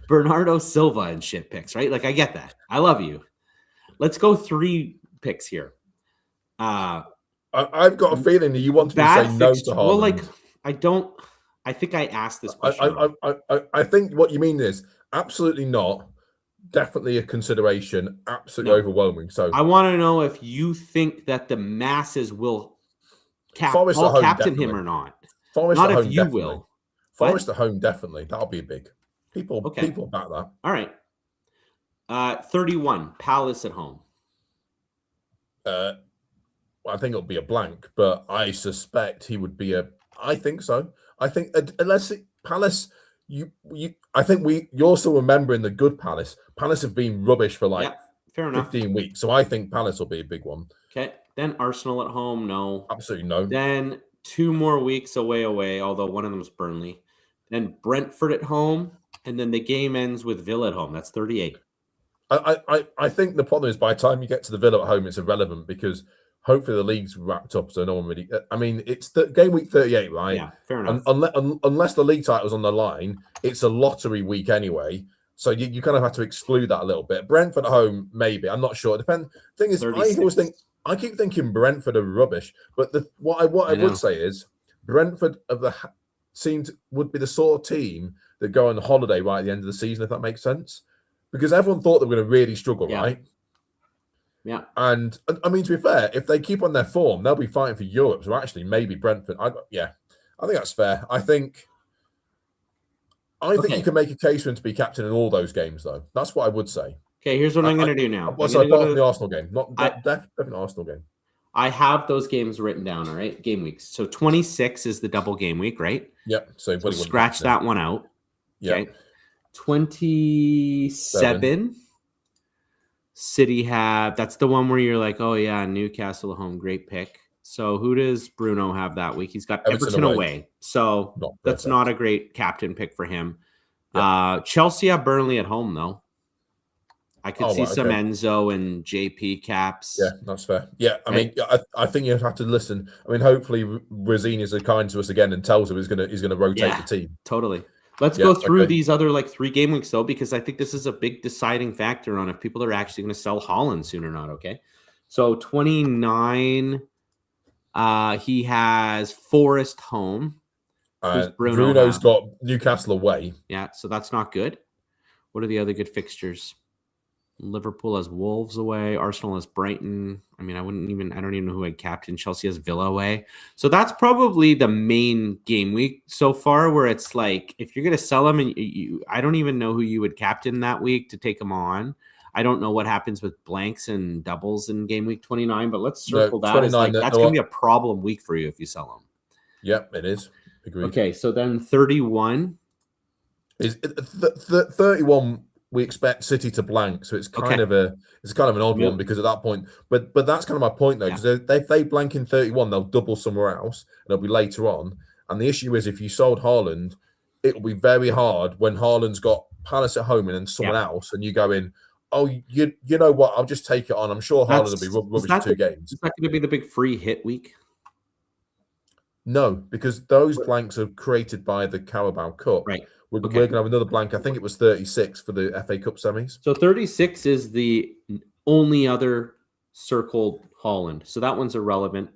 Bernardo Silva and shit picks, right? Like, I get that. I love you. Let's go 3 picks here. I've got a feeling that you want me to say no to Haaland. Well, like, I think I asked this question. I think what you mean is absolutely not. Definitely a consideration. Absolutely overwhelming. So I want to know if you think that the masses will Forest at home, captain definitely. him or not. Forest not at if home, you definitely. will. Forest at home, definitely. That'll be big. People back that. All right. 31, Palace at home. I think it'll be a blank, but I suspect he would be I think so. I think unless Palace, I think you're still remembering the good Palace. Palace have been rubbish for like fair enough. 15 weeks, so I think Palace will be a big one. Okay, then Arsenal at home, no, absolutely no. Then 2 more weeks away. Although one of them is Burnley. Then Brentford at home, and then the game ends with Villa at home. That's 38. I think the problem is by the time you get to the Villa at home, it's irrelevant because hopefully the league's wrapped up, so no one really. I mean, it's the game week 38, right? Yeah, fair enough. Unless the league title's on the line, it's a lottery week anyway. So you kind of have to exclude that a little bit. Brentford at home, maybe. I'm not sure. Thing is, 36. I keep thinking Brentford are rubbish, but what I would say is Brentford would be the sort of team that go on holiday right at the end of the season, if that makes sense. Because everyone thought they were going to really struggle, right? Yeah. And I mean, to be fair, if they keep on their form, they'll be fighting for Europe. So actually, maybe Brentford. I think that's fair. I think you can make a case for him to be captain in all those games, though. That's what I would say. Okay, here's what I'm going to do now. Apart from the Arsenal game, definitely Arsenal game. I have those games written down. All right, game weeks. So 26 is the double game week, right? Yep. So scratch that one out. Yep. Okay. 27. City have. That's the one where you're like, oh yeah, Newcastle at home, great pick. So who does Bruno have that week? He's got Everton away. So that's not a great captain pick for him. Yep. Chelsea have Burnley at home though. I could see some Enzo and JP caps. Yeah, that's fair. Yeah, I mean, I think you have to listen. I mean, hopefully Rosini is kind to us again and tells him he's gonna rotate the team. Totally. Let's go through these other 3 game weeks though, because I think this is a big deciding factor on if people are actually going to sell Haaland soon or not. Okay, so 29, he has Forest home. Bruno's got Newcastle away. Yeah, so that's not good. What are the other good fixtures? Liverpool has Wolves away. Arsenal has Brighton. I mean, I don't even know who had captain. Chelsea has Villa away. So that's probably the main game week so far where it's like, if you're going to sell them, and I don't even know who you would captain that week to take them on. I don't know what happens with blanks and doubles in game week 29, but let's circle that. That's going to be a problem week for you if you sell them. Yep, it is. Agreed. Okay, so then 31. Is 31... We expect City to blank, so it's kind of an odd one because at that point, but that's kind of my point though, because if they blank in 31, they'll double somewhere else, and it'll be later on. And the issue is, if you sold Haaland, it will be very hard when Haaland's got Palace at home and then someone else, and you go in, oh, you know what? I'll just take it on. I'm sure Haaland will be rubbish in 2 games. Is that going to be the big free hit week? No, because those blanks are created by the Carabao Cup. Right. We're going to have another blank. I think it was 36 for the FA Cup semis. So 36 is the only other circled Haaland. So that one's irrelevant.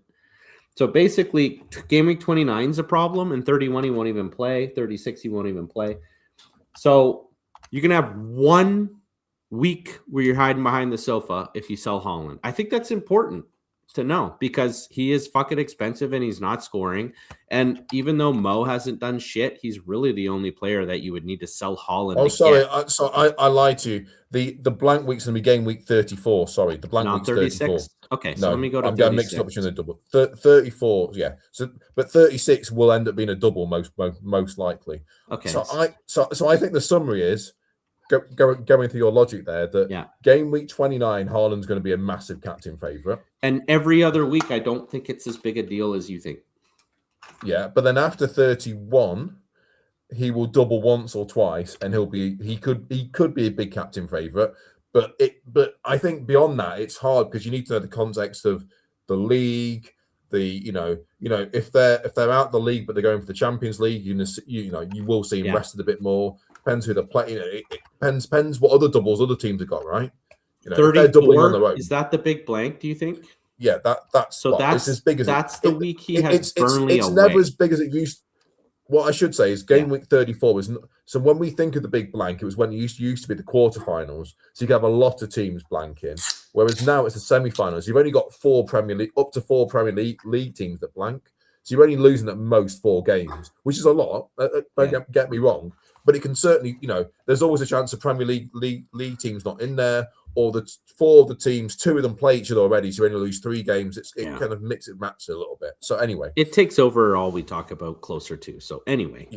So basically, game week 29 is a problem, and 31 he won't even play. 36 he won't even play. So you can have 1 week where you're hiding behind the sofa if you sell Haaland. I think that's important. to know because he is fucking expensive and he's not scoring. And even though Mo hasn't done shit, he's really the only player that you would need to sell Holland. Oh, to sorry. get. I lied to you. The blank week's going to be game week 34. Sorry, the blank Not week's 36. 34. Okay, so No, let me go to I'm getting 36. mixed up between the double. 34, yeah. So, but 36 will end up being a double most likely. Okay. So I think the summary is going through your logic there that game week 29, Haaland's going to be a massive captain favorite. And every other week, I don't think it's as big a deal as you think. Yeah, but then after 31, he will double once or twice, and he could be a big captain favorite. But I think beyond that, it's hard because you need to know the context of the league. You if they're out the league but they're going for the Champions League, you will see him rested a bit more. Depends who they're playing. It depends what other doubles other teams have got, right? 34, if they're doubling on their own, is that the big blank? Do you think? Yeah, that's it's as big as that's the week he has Burnley it's away. Never as big as it used. What I should say is game week 34 was so when we think of the big blank, it was when it used to be the quarterfinals. So you could have a lot of teams blanking, whereas now it's the semi-finals. You've only got up to four Premier League teams that blank. So you're only losing at most 4 games, which is a lot. Don't get me wrong, but it can certainly, there's always a chance of Premier League teams not in there, or the 4 of the teams, 2 of them play each other already, so you only lose 3 games. It kind of mixes and matches a little bit. So anyway, it takes over all we talk about closer to. So anyway,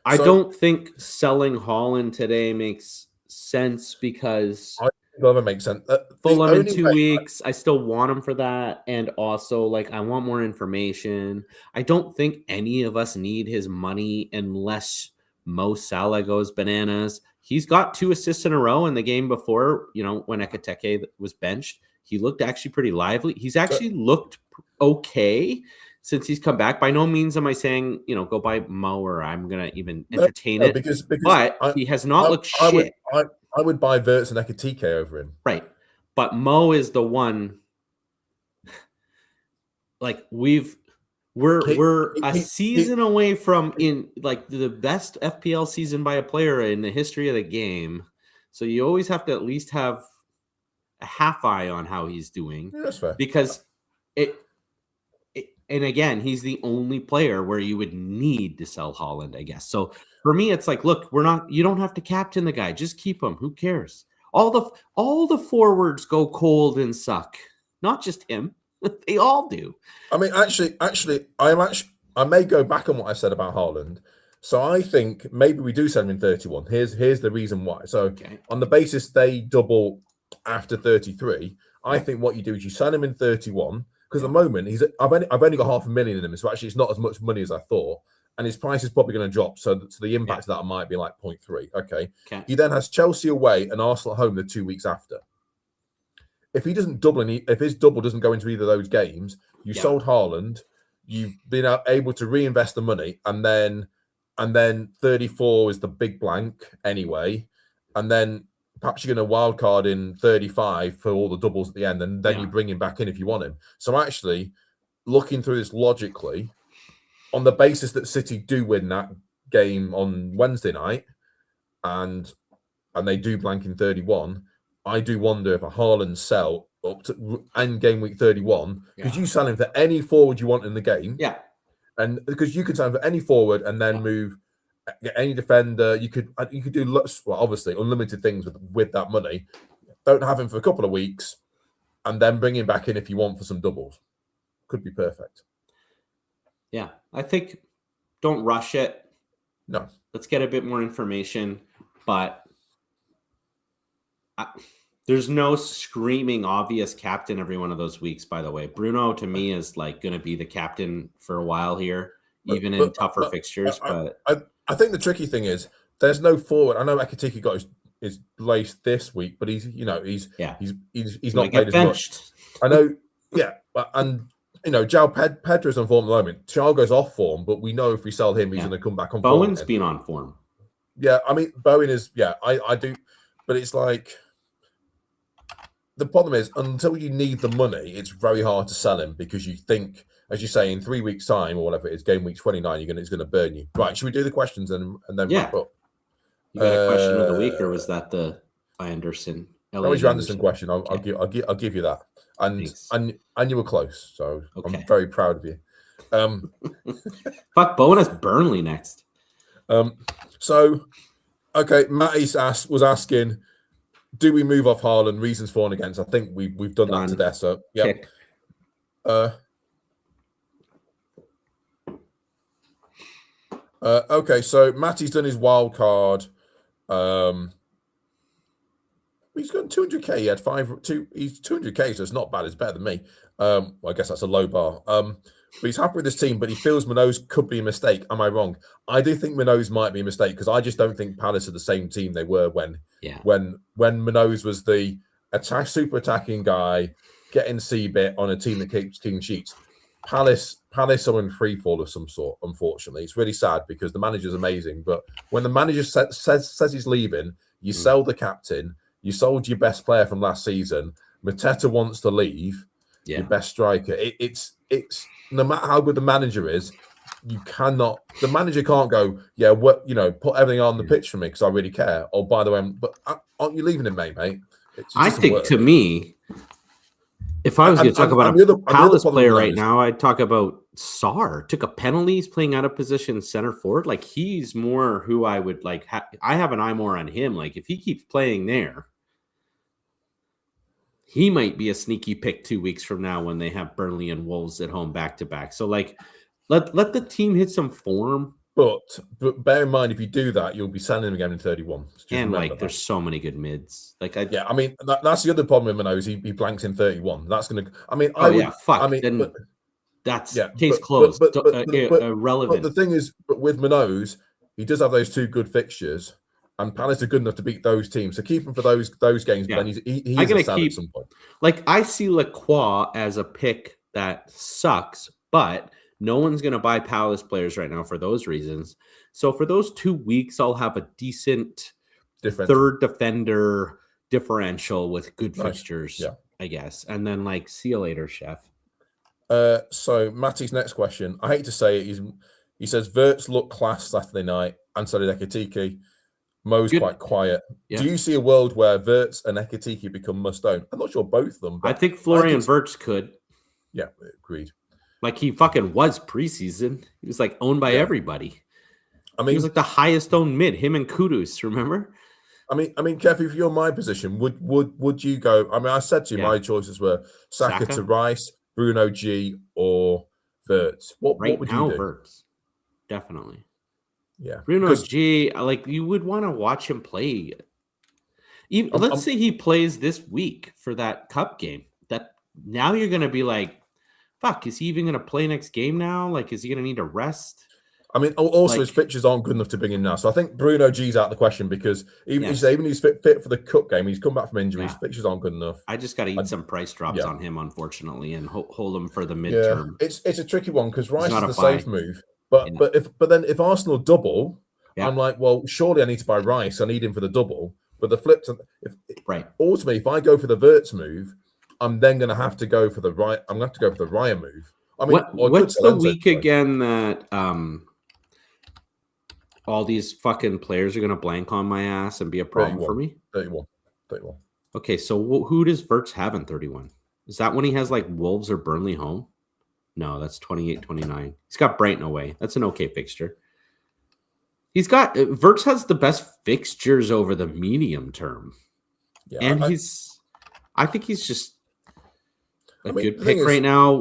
I don't think selling Haaland today makes sense because doesn't make sense. Fulham in 2 weeks. I still want him for that, and also I want more information. I don't think any of us need his money unless Mo Salah goes bananas. He's got 2 assists in a row in the game before, when Ekitike was benched. He looked actually pretty lively. He's actually looked okay since he's come back. By no means am I saying, go buy Mo or I'm going to even entertain it. Because but he has not looked shit. I would buy Wirtz and Ekitike over him. Right. But Mo is the one, we're a season away from the best FPL season by a player in the history of the game. So you always have to at least have a half eye on how he's doing. Yeah, that's fair. Because and again, he's the only player where you would need to sell Haaland, I guess. So for me, it's look, you don't have to captain the guy. Just keep him. Who cares? All the forwards go cold and suck. Not just him. They all do. I mean, actually, I may go back on what I said about Haaland. So I think maybe we do sell him in 31. Here's the reason why. So on the basis they double after 33, I think what you do is you sell him in 31 because at the moment I've only got $500,000 in him, so actually it's not as much money as I thought, and his price is probably going to drop. So the impact of that might be 0.3. Okay. He then has Chelsea away and Arsenal at home the 2 weeks after. If he doesn't double, if his double doesn't go into either of those games, you sold Haaland, you've been able to reinvest the money, and then 34 is the big blank anyway, and then perhaps you're going to wild card in 35 for all the doubles at the end, and then you bring him back in if you want him. So actually, looking through this logically, on the basis that City do win that game on Wednesday night, and they do blank in 31. I do wonder if a Haaland sell up to end game week 31, because you sell him for any forward you want in the game. Yeah. And because you could sell him for any forward and then move any defender. You could do lots, obviously unlimited things with that money. Don't have him for a couple of weeks and then bring him back in if you want for some doubles. Could be perfect. Yeah. I think don't rush it. No. Let's get a bit more information, but there's no screaming obvious captain every one of those weeks, by the way. Bruno, to me, is going to be the captain for a while here, even in tougher fixtures. But I think the tricky thing is there's no forward. I know Ekitike got his place this week, but he's not played as much. I know, and João Pedro's on form at the moment. Thiago's off form, but we know if we sell him, he's going to come back on form. Bowen's been on form. Yeah, I mean, Bowen is, I do, but it's the problem is until you need the money, it's very hard to sell him because you think, as you say, in 3 weeks' time or whatever it is, game week 29, it's going to burn you. Right? Should we do the questions and then wrap up? You got a question of the week, or was that the Anderson? That was your Anderson question. I'll give you that. and Thanks. and you were close. So Okay. I'm very proud of you. Fuck, Bowen has Burnley next. So, okay, Matty was asking, do we move off Haaland? Reasons for and against. I think we've done that to death. So, yeah. Okay. Okay, so Matty's done his wild card. He's got 200k. He had he's 200k, so it's not bad. It's better than me. Well, I guess that's a low bar. But he's happy with his team, but he feels Minoz could be a mistake. Am I wrong? I do think Minoz might be a mistake because I just don't think Palace are the same team they were when Minoz was the super attacking guy, getting C-bit on a team that keeps clean sheets. Palace are in free fall of some sort, unfortunately. It's really sad because the manager's amazing, but when the manager says he's leaving, you sell the captain, you sold your best player from last season, Mateta wants to leave, your best striker. It's no matter how good the manager is, the manager can't go, put everything on the pitch for me because I really care. Oh, by the way, but aren't you leaving in May, mate? I think to me, if I was going to talk about a Palace player right now, I'd talk about Sarr. Took a penalty, he's playing out of position center forward. Like, he's more who I would like. I have an eye more on him. Like, if he keeps playing there, he might be a sneaky pick 2 weeks from now when they have Burnley and Wolves at home back to back. So, like, let the team hit some form. But bear in mind, if you do that, you'll be selling him again in 31. And like, there's so many good mids. Like, I mean, that's the other problem with Minoz. He blanks in 31. That's gonna. I mean, case closed. Irrelevant. But the thing is, with Minoz, he does have those two good fixtures, and Palace are good enough to beat those teams. So keep him for those games. Yeah. But then he's going to keep at some point. Like, I see Lacroix as a pick that sucks, but no one's going to buy Palace players right now for those reasons. So for those 2 weeks, I'll have a decent third defender differential with good fixtures, I guess. And then, like, see you later, chef. So Matty's next question. I hate to say it. He says, Wirtz looked class Saturday night, and so did Ekitike. Mo's quite quiet. Yeah. Do you see a world where Wirtz and Ekitike become must-own? I'm not sure both of them. I think Florian Wirtz could. Yeah, agreed. Like, he fucking was preseason. He was like owned by everybody. I mean, he was like the highest owned mid. Him and Kudus, remember? I mean, Kev, if you're in my position, would you go? I mean, I said to you, my choices were Saka to Rice, Bruno G, or Wirtz. What would you do? Wirtz, definitely. Yeah, Bruno G. Like, you would want to watch him play. Let's say he plays this week for that cup game. That now you're going to be like, fuck, is he even going to play next game now? Like, is he going to need to rest? I mean, also his fixtures aren't good enough to bring in now. So I think Bruno G's out of the question because even he's fit for the cup game, he's come back from injury. His fixtures aren't good enough. I just got to eat some price drops on him, unfortunately, and hold him for the midterm. Yeah. It's a tricky one because Rice is the safe move. But then if Arsenal double, I'm like, well, surely I need to buy Rice. I need him for the double. But the flip, ultimately, if I go for the Wirtz move, I'm then going to have to go for the right. I'm going to have to go for the Raya move. I mean, what's the week again that all these fucking players are going to blank on my ass and be a problem for me? 31. Okay, so who does Wirtz have in 31? Is that when he has like Wolves or Burnley home? No, that's 28-29. He's got Brighton away. That's an okay fixture. Wirtz has the best fixtures over the medium term. Yeah, and I think he's just a good pick right now.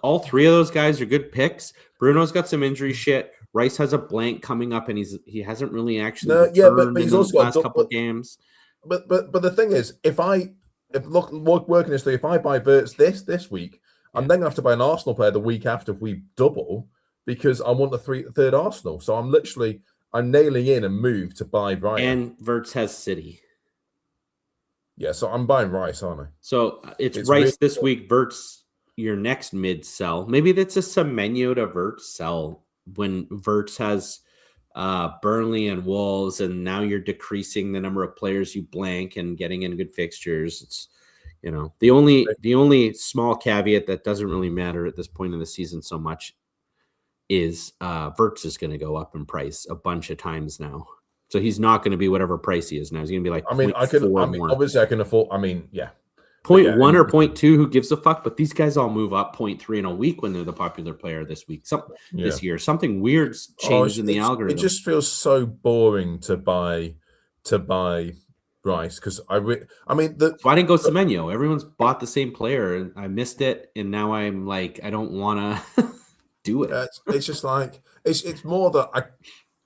All three of those guys are good picks. Bruno's got some injury shit. Rice has a blank coming up, and he hasn't really actually but he's also got last couple of games. But the thing is, if working this thing, if I buy Wirtz this week, I'm then gonna have to buy an Arsenal player the week after if we double because I want the third Arsenal. So I'm nailing in a move to buy Ryan. And Wirtz has City. Yeah, so I'm buying Rice, aren't I? So it's Rice really this week, Wirtz your next mid sell. Maybe that's a Semenyo to Wirtz sell when Wirtz has Burnley and Wolves, and now you're decreasing the number of players you blank and getting in good fixtures. It's the only small caveat that doesn't really matter at this point in the season so much is Wirtz is going to go up in price a bunch of times now. So he's not going to be whatever price he is now. He's going to be like, obviously I can afford. I mean, yeah, 0.1 or 0.2, who gives a fuck? But these guys all move up 0.3 in a week when they're the popular player this week. This year, something weird's changed in the algorithm. It just feels so boring to buy Rice because I mean, so I didn't go Semenyo. Everyone's bought the same player, and I missed it, and now I'm like, I don't want to do it. It's just like it's more that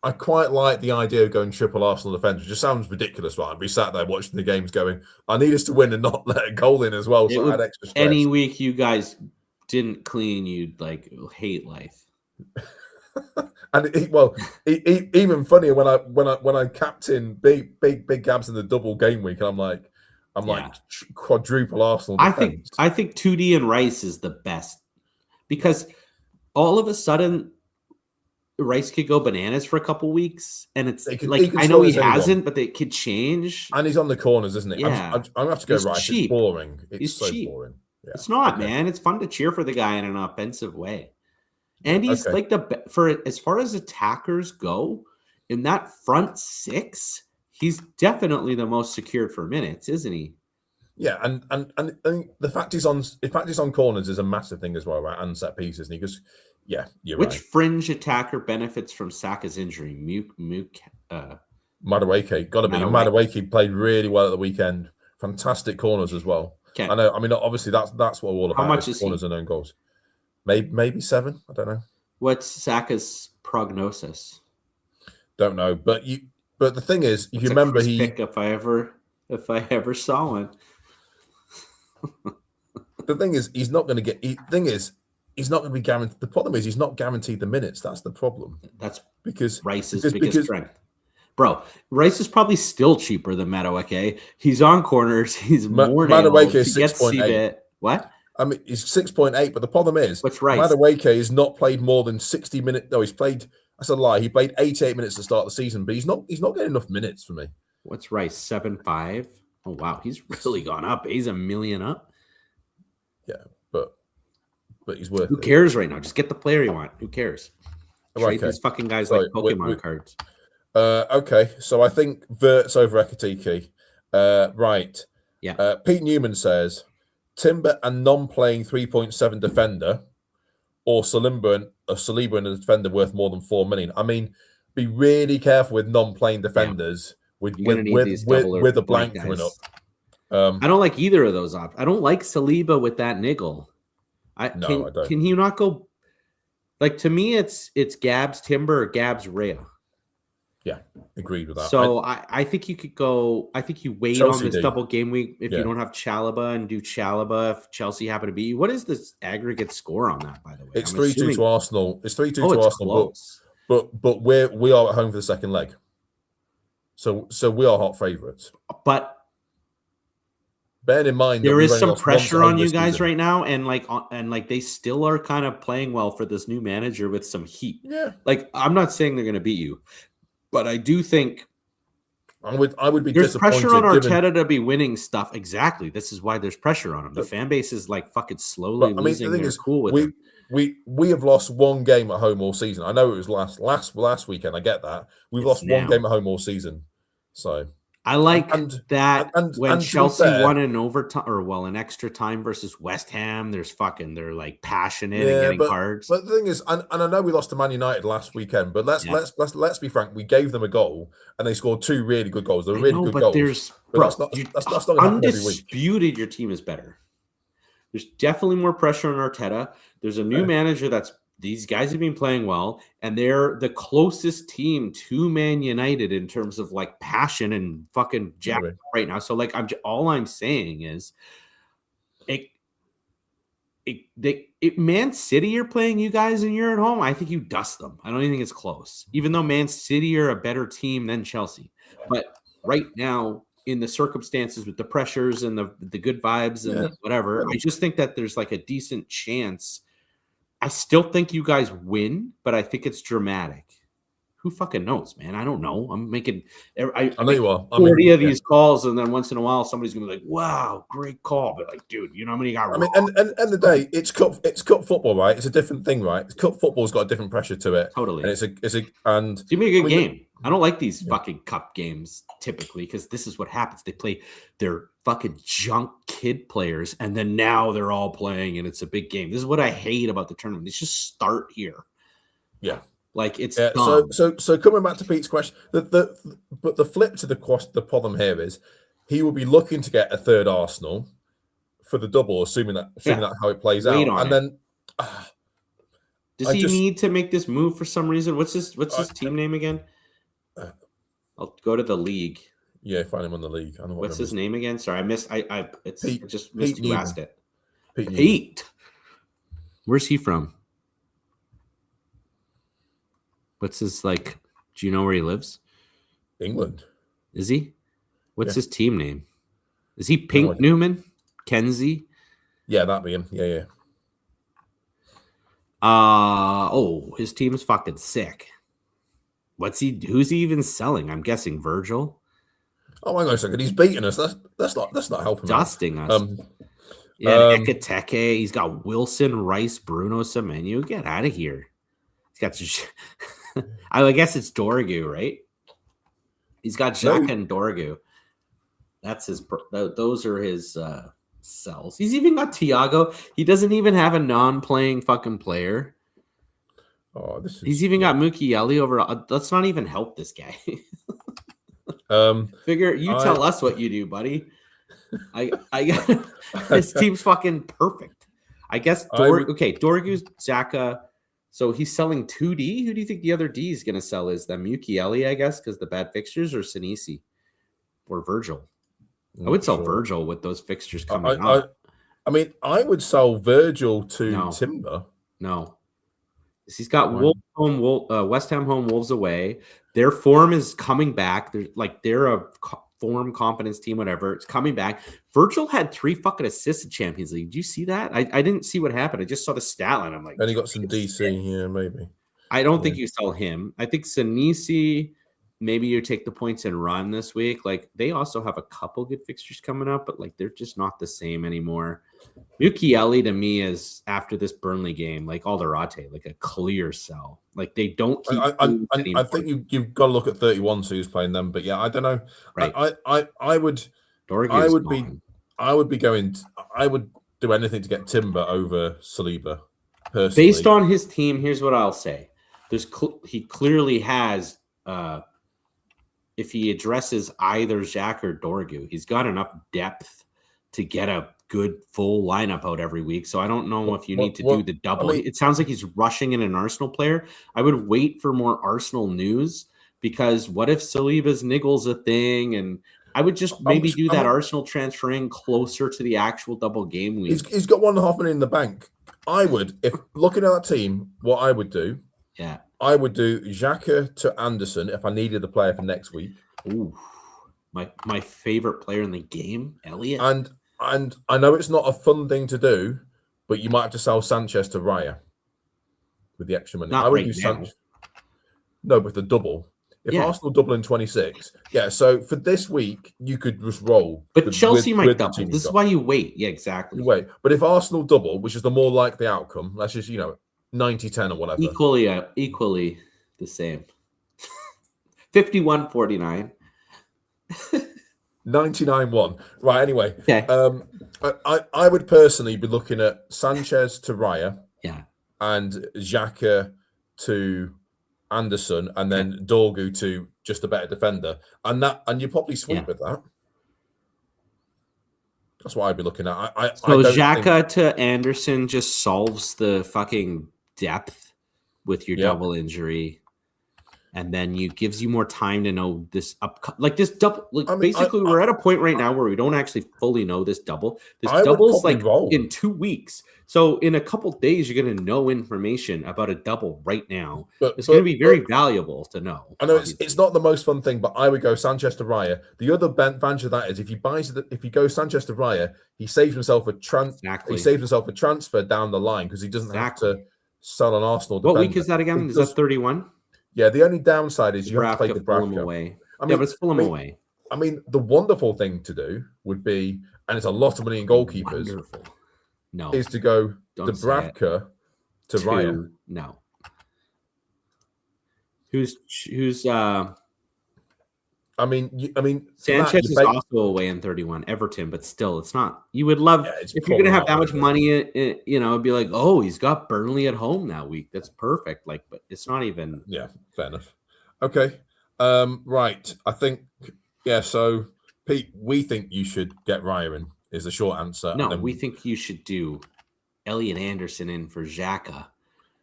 I quite like the idea of going triple Arsenal defenders. It just sounds ridiculous, right? I'd be sat there watching the games going, I need us to win and not let a goal in as well. So I had extra stress. Any week you guys didn't clean, you'd like hate life. And even funnier when I captain big Gabs in the double game week, and I'm like quadruple Arsenal defense. I think 2D and Rice is the best because all of a sudden Rice could go bananas for a couple weeks, and it's like I know he hasn't, but they could change. And he's on the corners, isn't it? Yeah, I'm gonna have to go Rice. Cheap. It's boring. It's he's so cheap. boring. Yeah. It's not, man. It's fun to cheer for the guy in an offensive way, and he's like for as far as attackers go in that front six, he's definitely the most secured for minutes, isn't he? Yeah, and the fact he's on corners is a massive thing as well, right? And set pieces, and he goes. Yeah, you're Which right. fringe attacker benefits from Saka's injury? Madueke, got to be. Madueke played really well at the weekend. Fantastic corners as well. Okay. I know. I mean, obviously that's what we're all about. How much is corners and own goals? Maybe 7. I don't know. What's Saka's prognosis? Don't know. But the thing is, you remember pick if I ever saw one. The thing is, he's not going to get. He's not going to be guaranteed. The problem is he's not guaranteed the minutes. That's the problem. That's because Rice's biggest strength. Bro, Rice is probably still cheaper than Madueke. He's on corners. He's more Madueke is 6.8. What? I mean, he's 6.8, but the problem is Rice? Madueke has not played more than 60 minutes. No, he's played. That's a lie. He played 88 minutes to start the season, but he's not getting enough minutes for me. What's Rice? 7.5? Oh wow, he's really gone up. He's $1 million up. Yeah, but he's worth. Who cares right now? Just get the player you want. Who cares? Trade these fucking guys like Pokemon cards. Okay, so I think Verts over Ekitike. Right. Yeah. Pete Newman says Timber and non-playing 3.7 defender, or Saliba and a defender worth more than 4 million. I mean, be really careful with non-playing defenders with a blank coming up. I don't like either of those options. I don't like Saliba with that niggle. I don't. Can you not go? Like, to me, it's Gabs Timber or Gabs Rhea. Yeah, agreed with that. So I think you could go. I think you wait Chelsea on this double game week if you don't have Chalobah and do Chalobah if Chelsea happen to beat you. What is this aggregate score on that, by the way? It's 3-2 to Arsenal. It's 3-2 to Arsenal. Close. But we are at home for the second leg. So we are hot favourites. But bear in mind there is some pressure on you guys right now, and like they still are kind of playing well for this new manager with some heat. Yeah. Like, I'm not saying they're going to beat you, but I do think I would be there's disappointed. Pressure on Arteta to be winning stuff. Exactly. This is why there's pressure on him. The fan base is like fucking slowly losing their cool with him. We have lost one game at home all season. I know it was last weekend. I get that. We've lost one game at home all season. So I like that when Chelsea won in overtime in extra time versus West Ham, they're like passionate and getting cards. But the thing is, and I know we lost to Man United last weekend, but let's be frank. We gave them a goal and they scored 2 really good goals. They're really good goals. That's not going to happen every week. Undisputed, your team is better. There's definitely more pressure on Arteta. There's a new manager these guys have been playing well, and they're the closest team to Man United in terms of like passion and fucking jack right now. So like, all I'm saying is, Man City are playing you guys and you're at home. I think you dust them. I don't even think it's close, even though Man City are a better team than Chelsea. But right now, in the circumstances with the pressures and the good vibes and whatever, I just think that there's like a decent chance. I still think you guys win, but I think it's dramatic. Who fucking knows, man? I don't know. I'm making I know you are. 40 of these calls, and then once in a while somebody's gonna be like, "Wow, great call," but like, dude, you know how many got wrong? And the day it's cup football, right? It's a different thing, right? Cup football's got a different pressure to it. Totally. And it's give me a good game. I don't like these fucking cup games typically because this is what happens. They play their fucking junk kid players, and then now they're all playing, and it's a big game. This is what I hate about the tournament. They just start here. Yeah. Like it's so coming back to Pete's question, but the flip to the problem here is he will be looking to get a third Arsenal for the double, assuming that how it plays out, and then does he need to make this move for some reason? What's his team name again? I'll go to the league. Yeah, find him on the league. I know what's his name again? Sorry, I missed. I just missed Pete who Newman. asked it. Pete. Where's he from? What's his like? Do you know where he lives? England. Is he? What's his team name? Is he Pink Newman? Kenzie? Yeah, that'd be him. Yeah. His team's fucking sick. Who's he even selling? I'm guessing Virgil. Oh, hang on a second. He's beating us. That's not helping. Dusting us. Ekateke. He's got Wilson, Rice, Bruno, Semenyo. Get out of here. He's got. I guess it's Dorgu, right? He's got Xhaka and Dorgu. That's his. Those are his sells. He's even got Thiago. He doesn't even have a non-playing fucking player. Oh, he's even got Mukiele over. Let's not even help this guy. Figure tell us what you do, buddy. I his team's fucking perfect. I guess Dorgu's Xhaka. So he's selling 2D. Who do you think the other D is going to sell? Is that Mukiele, I guess, because the bad fixtures, or Senesi or Virgil? I would sell Virgil with those fixtures coming up. I would sell Virgil to Timber. No. He's got West Ham home, Wolves away. Their form is coming back. They're a form confidence team, whatever. It's coming back. Virgil had 3 fucking assists in Champions League. Did you see that? I didn't see what happened. I just saw the stat line. I'm like, and he got some DC here, maybe. I don't think you sell him. I think Senesi, maybe you take the points and run this week. Like, they also have a couple good fixtures coming up, but like they're just not the same anymore. Mukiele to me is, after this Burnley game, like Alderete, like a clear sell. Like they don't keep. I think you've got to look at 31 who's playing them, but yeah, I don't know. Right. I would do anything to get Timber over Saliba. Personally, based on his team, here's what I'll say: he clearly has. If he addresses either Xhaka or Dorgu, he's got enough depth to get a good full lineup out every week. So I don't know if you need to do the double. It sounds like he's rushing in an Arsenal player. I would wait for more Arsenal news, because what if Saliba's niggle's a thing? And I would just maybe do that Arsenal transfer in closer to the actual double game week. He's got 1.5 million in the bank. I would, if looking at that team, what I would do. Yeah. I would do Xhaka to Anderson if I needed a player for next week. Ooh, my favorite player in the game, Elliot. And I know it's not a fun thing to do, but you might have to sell Sanchez to Raya with the extra money. I would do Sanchez. No, with the double. If Arsenal double in 26, so for this week, you could just roll. But Chelsea might double. This is why you wait. Yeah, exactly. You wait. But if Arsenal double, which is the more likely outcome, let's just, 90-10 or whatever. Equally the same. 51-49. 99-1. Right, anyway. Okay. I would personally be looking at Sanchez to Raya. Yeah. And Xhaka to Anderson, and then Dorgu to just a better defender. And you probably sweep with that. That's what I'd be looking at. So Xhaka to Anderson just solves the fucking depth with your double injury, and then gives you more time to know this this double. Basically, we're at a point right now where we don't actually fully know this double. This double's in 2 weeks. So in a couple days, you're going to know information about a double right now. It's going to be very valuable to know. I know it's not the most fun thing, but I would go Sanchez to Raya. The other advantage of that is if you go Sanchez to Raya, he saves himself a transfer down the line, because he doesn't have to sell an Arsenal defender. What week is that again? Is that 31? Yeah, the only downside is you have to play Fulham Dubravka. away. I mean, Yeah, but it's Fulham away. I mean, the wonderful thing to do would be, and it's a lot of money in goalkeepers, Wonderful. No, is to go don't say it. Dubravka to Raya. No. Who's I mean, Sanchez is also away in 31. Everton, but still, it's not. You would love if you're gonna have that much money. It'd be like, oh, he's got Burnley at home that week. That's perfect. Like, but it's not even. Yeah, fair enough. Okay, right. I think So, Pete, we think you should get Raya in. Is the short answer. No, we think you should do Elliot Anderson in for Xhaka.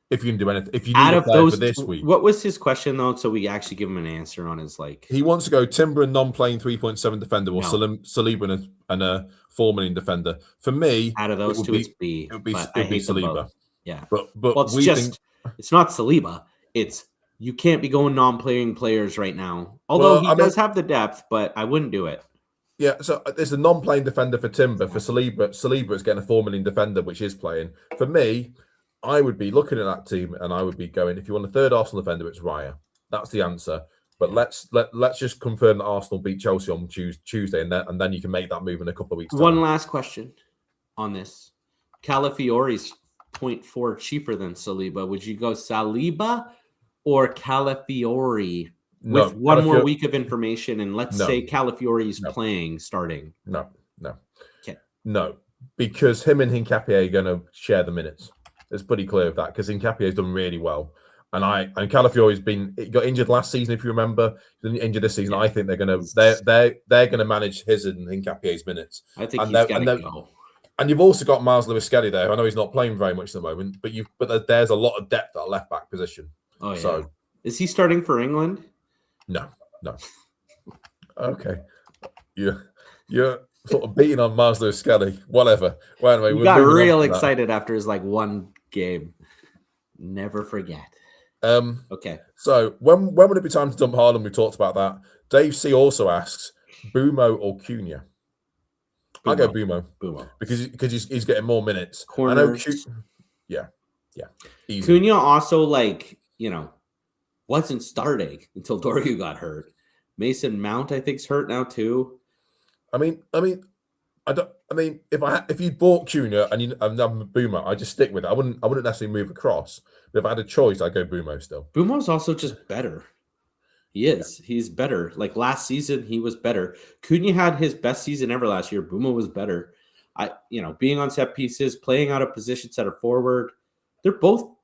If you can do anything, if you need a player for this week. What was his question though? So we actually give him an answer on his He wants to go Timber and non-playing 3.7 defender, or Saliba and a 4 million defender. For me, out of those two, it's B. It would be Saliba. Yeah, but it's not Saliba. It's you can't be going non-playing players right now. Although he does have the depth, but I wouldn't do it. Yeah, so there's a non-playing defender for Timber. For Saliba is getting a 4 million defender, which is playing. For me, I would be looking at that team and I would be going, if you want a third Arsenal defender, it's Raya. That's the answer. But let's just confirm that Arsenal beat Chelsea on Tuesday, and then you can make that move in a couple of weeks' time. One last question on this. Calafiori's 0.4 cheaper than Saliba. Would you go Saliba or Calafiori with one more week of information? And let's say Calafiori is starting. No. Okay. No, because him and Hincapié are going to share the minutes. It's pretty clear of that because Hincapié has done really well. And Calafiori's got injured last season, if you remember. He's been injured this season. Yeah. I think they're gonna manage his and Hincapié's minutes. I think he's gonna go. And you've also got Miles Lewis-Skelly there. I know he's not playing very much at the moment, but there's a lot of depth at a left back position. Oh yeah. So, is he starting for England? No. Okay. You're sort of beating on Miles Lewis-Skelly. Whatever. Well, anyway, we got real excited after his one game. Never forget. Okay. So when would it be time to dump Haaland? We talked about that. Dave C also asks, Bumo or Cunha? I go Bumo. Because he's getting more minutes. Corners. I know easy. Cunha also wasn't starting until Dorgu got hurt. Mason Mount, I think, is hurt now too. I mean, if you bought Cunha and I'm Bumo, I just stick with it. I wouldn't necessarily move across. But if I had a choice, I'd go Bumo still. Bumo's also just better. He is. Yeah. He's better. Like last season, he was better. Cunha had his best season ever last year. Bumo was better. Being on set pieces, playing out of position, center forward. They're both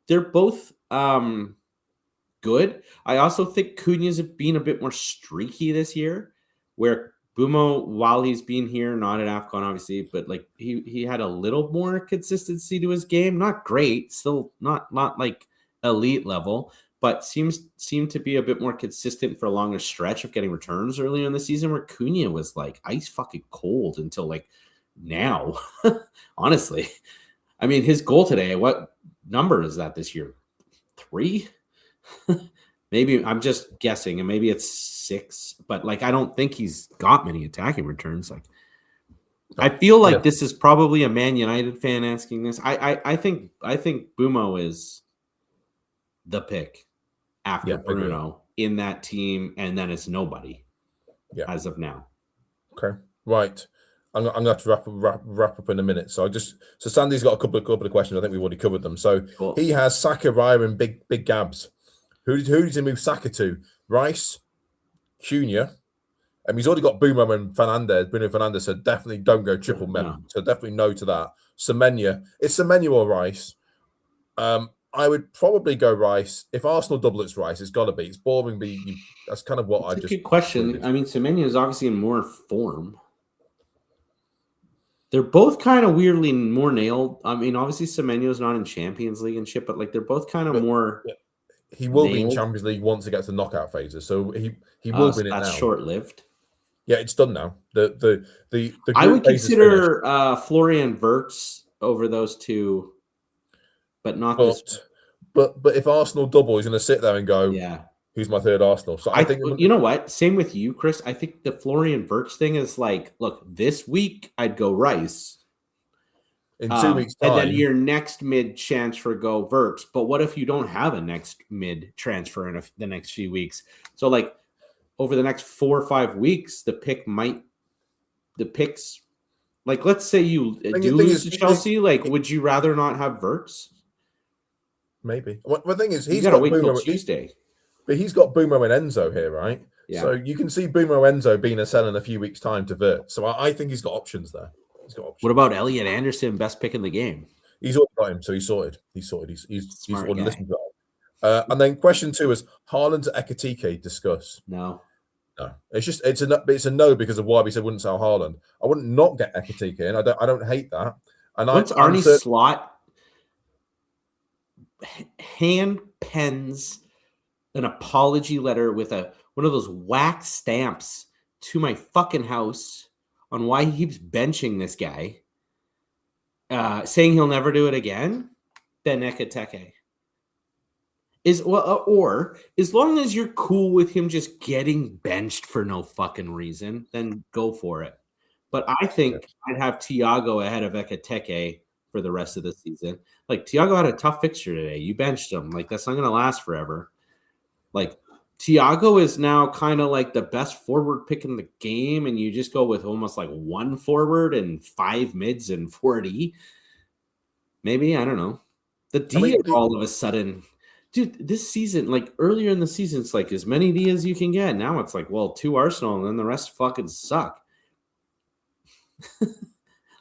good. I also think Cunha's been a bit more streaky this year, where Bumo, while he's been here, not at AFCON, obviously, but he had a little more consistency to his game. Not great, still not like elite level, but seemed to be a bit more consistent for a longer stretch of getting returns earlier in the season, where Cunha was ice fucking cold until now. Honestly, I mean, his goal today, what number is that this year? 3? Maybe I'm just guessing, and maybe it's 6, but I don't think he's got many attacking returns. I feel like this is probably a Man United fan asking this. I think Bumo is the pick after Bruno in that team, and then it's nobody as of now. Okay, right. I'm going to have to wrap up in a minute. So Sandy's got a couple of questions. I think we've already covered them. So cool. He has Saka, Raya, and big Gabs. Who does he move Saka to? Rice, Cunha. He's already got Bumo and Fernandes. Bruno Fernandes said definitely don't go triple men. No. So definitely no to that. Semenyo. It's Semenyo or Rice. I would probably go Rice. If Arsenal double, it's Rice. It's got to be. It's boring. That's kind of what I just. Good question. I mean, Semenyo is obviously in more form. They're both kind of weirdly more nailed. I mean, obviously Semenyo's not in Champions League and shit, but they're both kind of more. Yeah. He will be in Champions League once it gets to knockout phases, so he will be in it now. That's short-lived. Yeah, it's done now. The I would consider Florian Wirtz over those two, but not this. But if Arsenal double, he's going to sit there and go, who's my third Arsenal? So I think you know what? Same with you, Chris. I think the Florian Wirtz thing is look, this week I'd go Rice. in 2 weeks' And time. then your next mid transfer go Verts. But what if you don't have a next mid transfer in the next few weeks? So like over the next 4 or 5 weeks, the picks, like let's say you do lose to Chelsea, like would you rather not have Verts? Maybe. Well, the thing is, he's got to wait till Tuesday. But he's got Bumo and Enzo here, right? Yeah. So you can see Bumo Enzo being a sell in a few weeks' time to Vert. So I think he's got options there. He's got options. What about Elliot Anderson, best pick in the game? He's already got him, so he's sorted. He's already listened to that. And then question 2 is Haaland to Ekitike, discuss. No. It's a no because of why we said wouldn't sell Haaland. I wouldn't not get Ekitike in. I don't hate that. And once Arnie Slot hand pens an apology letter with one of those wax stamps to my fucking house on why he keeps benching this guy, saying he'll never do it again, then Ekitike. Or as long as you're cool with him just getting benched for no fucking reason, then go for it. But I think I'd have Thiago ahead of Ekitike for the rest of the season. Like Thiago had a tough fixture today. You benched him. Like that's not going to last forever. Like Thiago is now kind of like the best forward pick in the game, and you just go with almost like 1 forward and 5 mids and 40. Maybe, I don't know. The D all of a sudden, dude, this season, like earlier in the season, it's like as many D as you can get. Now it's like, well, 2 Arsenal and then the rest fucking suck.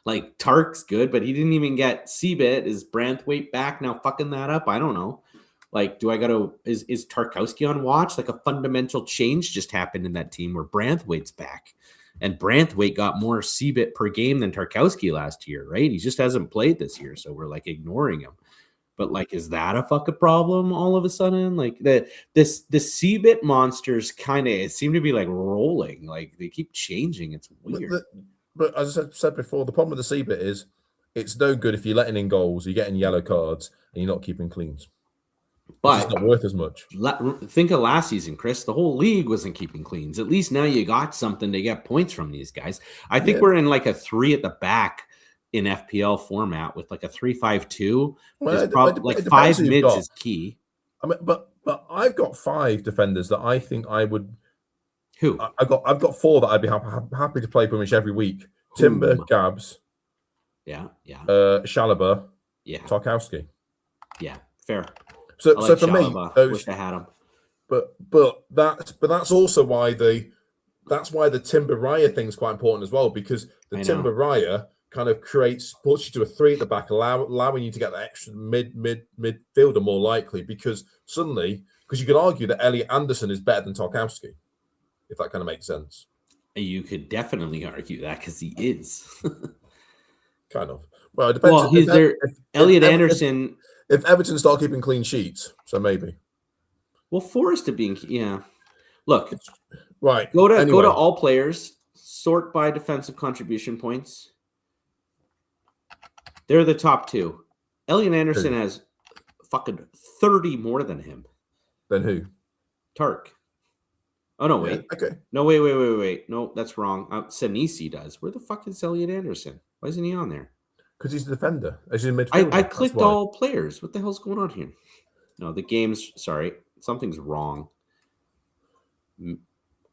Like Tark's good, but he didn't even get Seabit. Is Branthwaite back now fucking that up? I don't know. Like, is Tarkowski on watch? Like a fundamental change just happened in that team where Branthwaite's back. And Branthwaite got more Seabit per game than Tarkowski last year, right? He just hasn't played this year, so we're like ignoring him. But like, is that a fucking problem all of a sudden? Like the Seabit monsters kind of seem to be like rolling. Like they keep changing. It's weird. But as I said before, the problem with the Seabit is it's no good if you're letting in goals, you're getting yellow cards, and you're not keeping cleans. But it's not worth as much. Think of last season, Chris. The whole league wasn't keeping cleans. At least now you got something to get points from these guys. I think we're in like a 3 at the back in FPL format with like a 3-5-2. Well, like 5 mids is key. I mean, but I've got 5 defenders that I think I would. Who? I've got 4 that I'd be happy to play pretty much every week. Timber, Gabs. Yeah. Chalobah. Yeah. Tarkowski. Yeah, fair. So for Chalobah. me, wish I had him. But that's also why the Timber Raya thing is quite important as well, because the Timber Raya kind of puts you to a 3 at the back, allowing you to get that extra midfielder more likely, because you could argue that Elliot Anderson is better than Tarkowski, if that kind of makes sense. You could definitely argue that because he is. Kind of. Well, it depends. Well, Elliot Anderson. If Everton start keeping clean sheets, so maybe. Well, Forrest to being, yeah. Look, right. Go to all players, sort by defensive contribution points. They're the top 2. Elliot Anderson has fucking 30 more than him. Than who? Tark. Oh, no, wait. Yeah, okay. No, wait. No, that's wrong. Senesi does. Where the fuck is Elliot Anderson? Why isn't he on there? Because he's a defender. He's in midfield. I clicked all players. What the hell's going on here? No, the game's... Sorry. Something's wrong.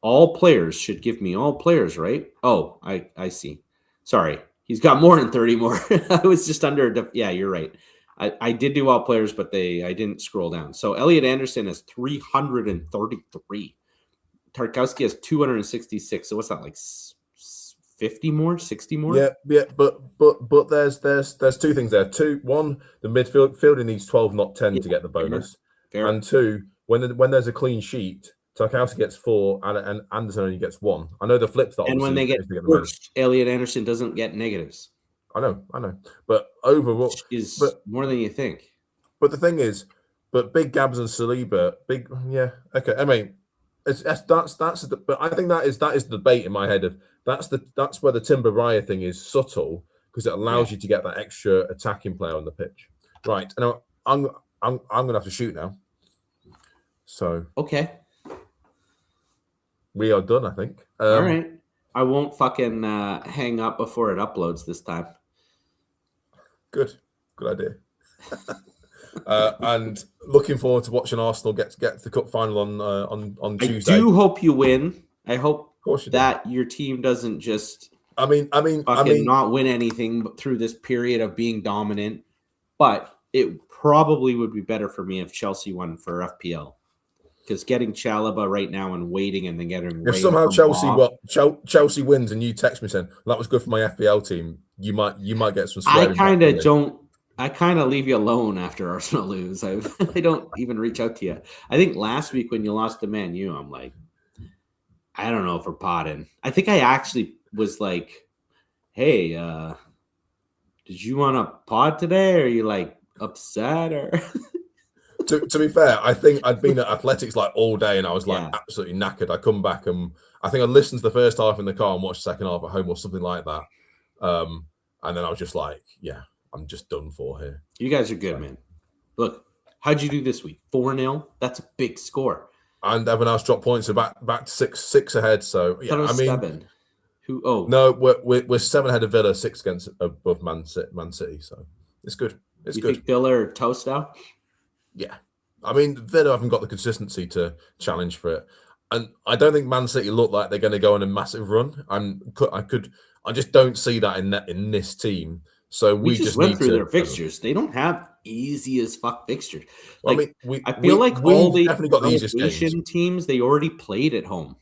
All players should give me all players, right? Oh, I see. Sorry. He's got more than 30 more. I was just under... Yeah, you're right. I did do all players, but I didn't scroll down. So Elliot Anderson has 333. Tarkowski has 266. So what's that, like 50 more, 60 more? Yeah. But there's 2 things there. 1, the midfielder needs 12, not 10 to get the bonus. Fair. And 2, when there's a clean sheet, Tarkowski gets 4 and Anderson only gets 1. I know the flip side. And when they get worse, Elliot Anderson doesn't get negatives. I know. But overall, which is more than you think. But the thing is, big Gabs and Saliba, okay. I mean, but I think that is the debate in my head of that's where the Timber Raya thing is subtle, because it allows you to get that extra attacking player on the pitch. Right. And I'm gonna have to shoot now. So okay. We are done, I think. All right. I won't fucking hang up before it uploads this time. Good idea. And looking forward to watching Arsenal get to the cup final on Tuesday. I do hope you win. I hope Of course you do. that your team doesn't just I mean, not win anything through this period of being dominant. But it probably would be better for me if Chelsea won for FPL, because getting Chalobah right now and waiting and then getting if somehow Chelsea wins and you text me saying that was good for my FPL team, you might get some. I kind of leave you alone after Arsenal lose. I don't even reach out to you. I think last week when you lost to Man U, I'm like, I don't know if we're potting. I think I actually was like, hey, did you want to pod today? Or are you like upset? Or to be fair, I think I'd been at athletics like all day and I was like absolutely knackered. I come back and I think I listened to the first half in the car and watched the second half at home or something like that. And then I was just like, yeah, I'm just done for here. You guys are good, man. Look, how'd you do this week? 4-0? That's a big score. And everyone else dropped points, so back to six ahead. So yeah, I mean, 7. No, we're 7 ahead of Villa, 6 above Man City. So it's good. It's good. Think Villa are toast now? Yeah, I mean Villa haven't got the consistency to challenge for it, and I don't think Man City look like they're going to go on a massive run. I just don't see that in this team. So we just went need through to, their fixtures. They don't have easy as fuck fixtures. Well, like, I mean, I feel like all the definitely got the easiest games. Teams they already played at home.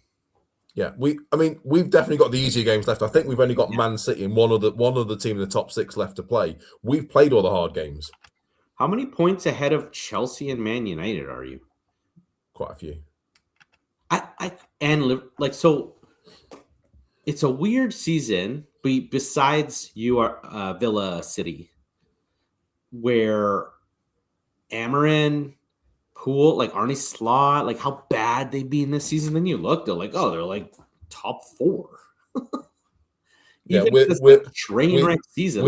Yeah, we've definitely got the easier games left. I think we've only got Man City and one other team in the top 6 left to play. We've played all the hard games. How many points ahead of Chelsea and Man United are you? Quite a few. So it's a weird season. Besides you are Villa City, where Amarin, Poole, like Arne Slot, like how bad they've been this season. Then you look, they're like top 4. Yeah, we're train wreck season.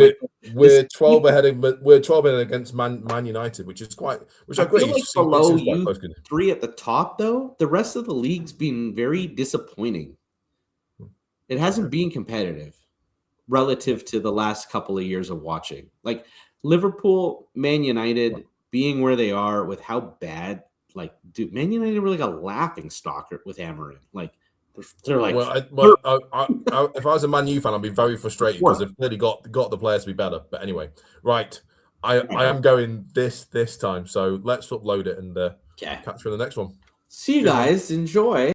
We're 12 ahead against Man United, which I agree. Like below you, 3 at the top though. The rest of the league's been very disappointing. It hasn't been competitive relative to the last couple of years of watching. Like Liverpool, Man United being where they are with how bad, like, dude, Man United were like a laughing stock with Amarin. Like, they're like, if I was a Man U fan, I'd be very frustrated because they've clearly got the players to be better. But anyway, right, I am going this time, so let's upload it and catch you in the next one. See you guys. Enjoy.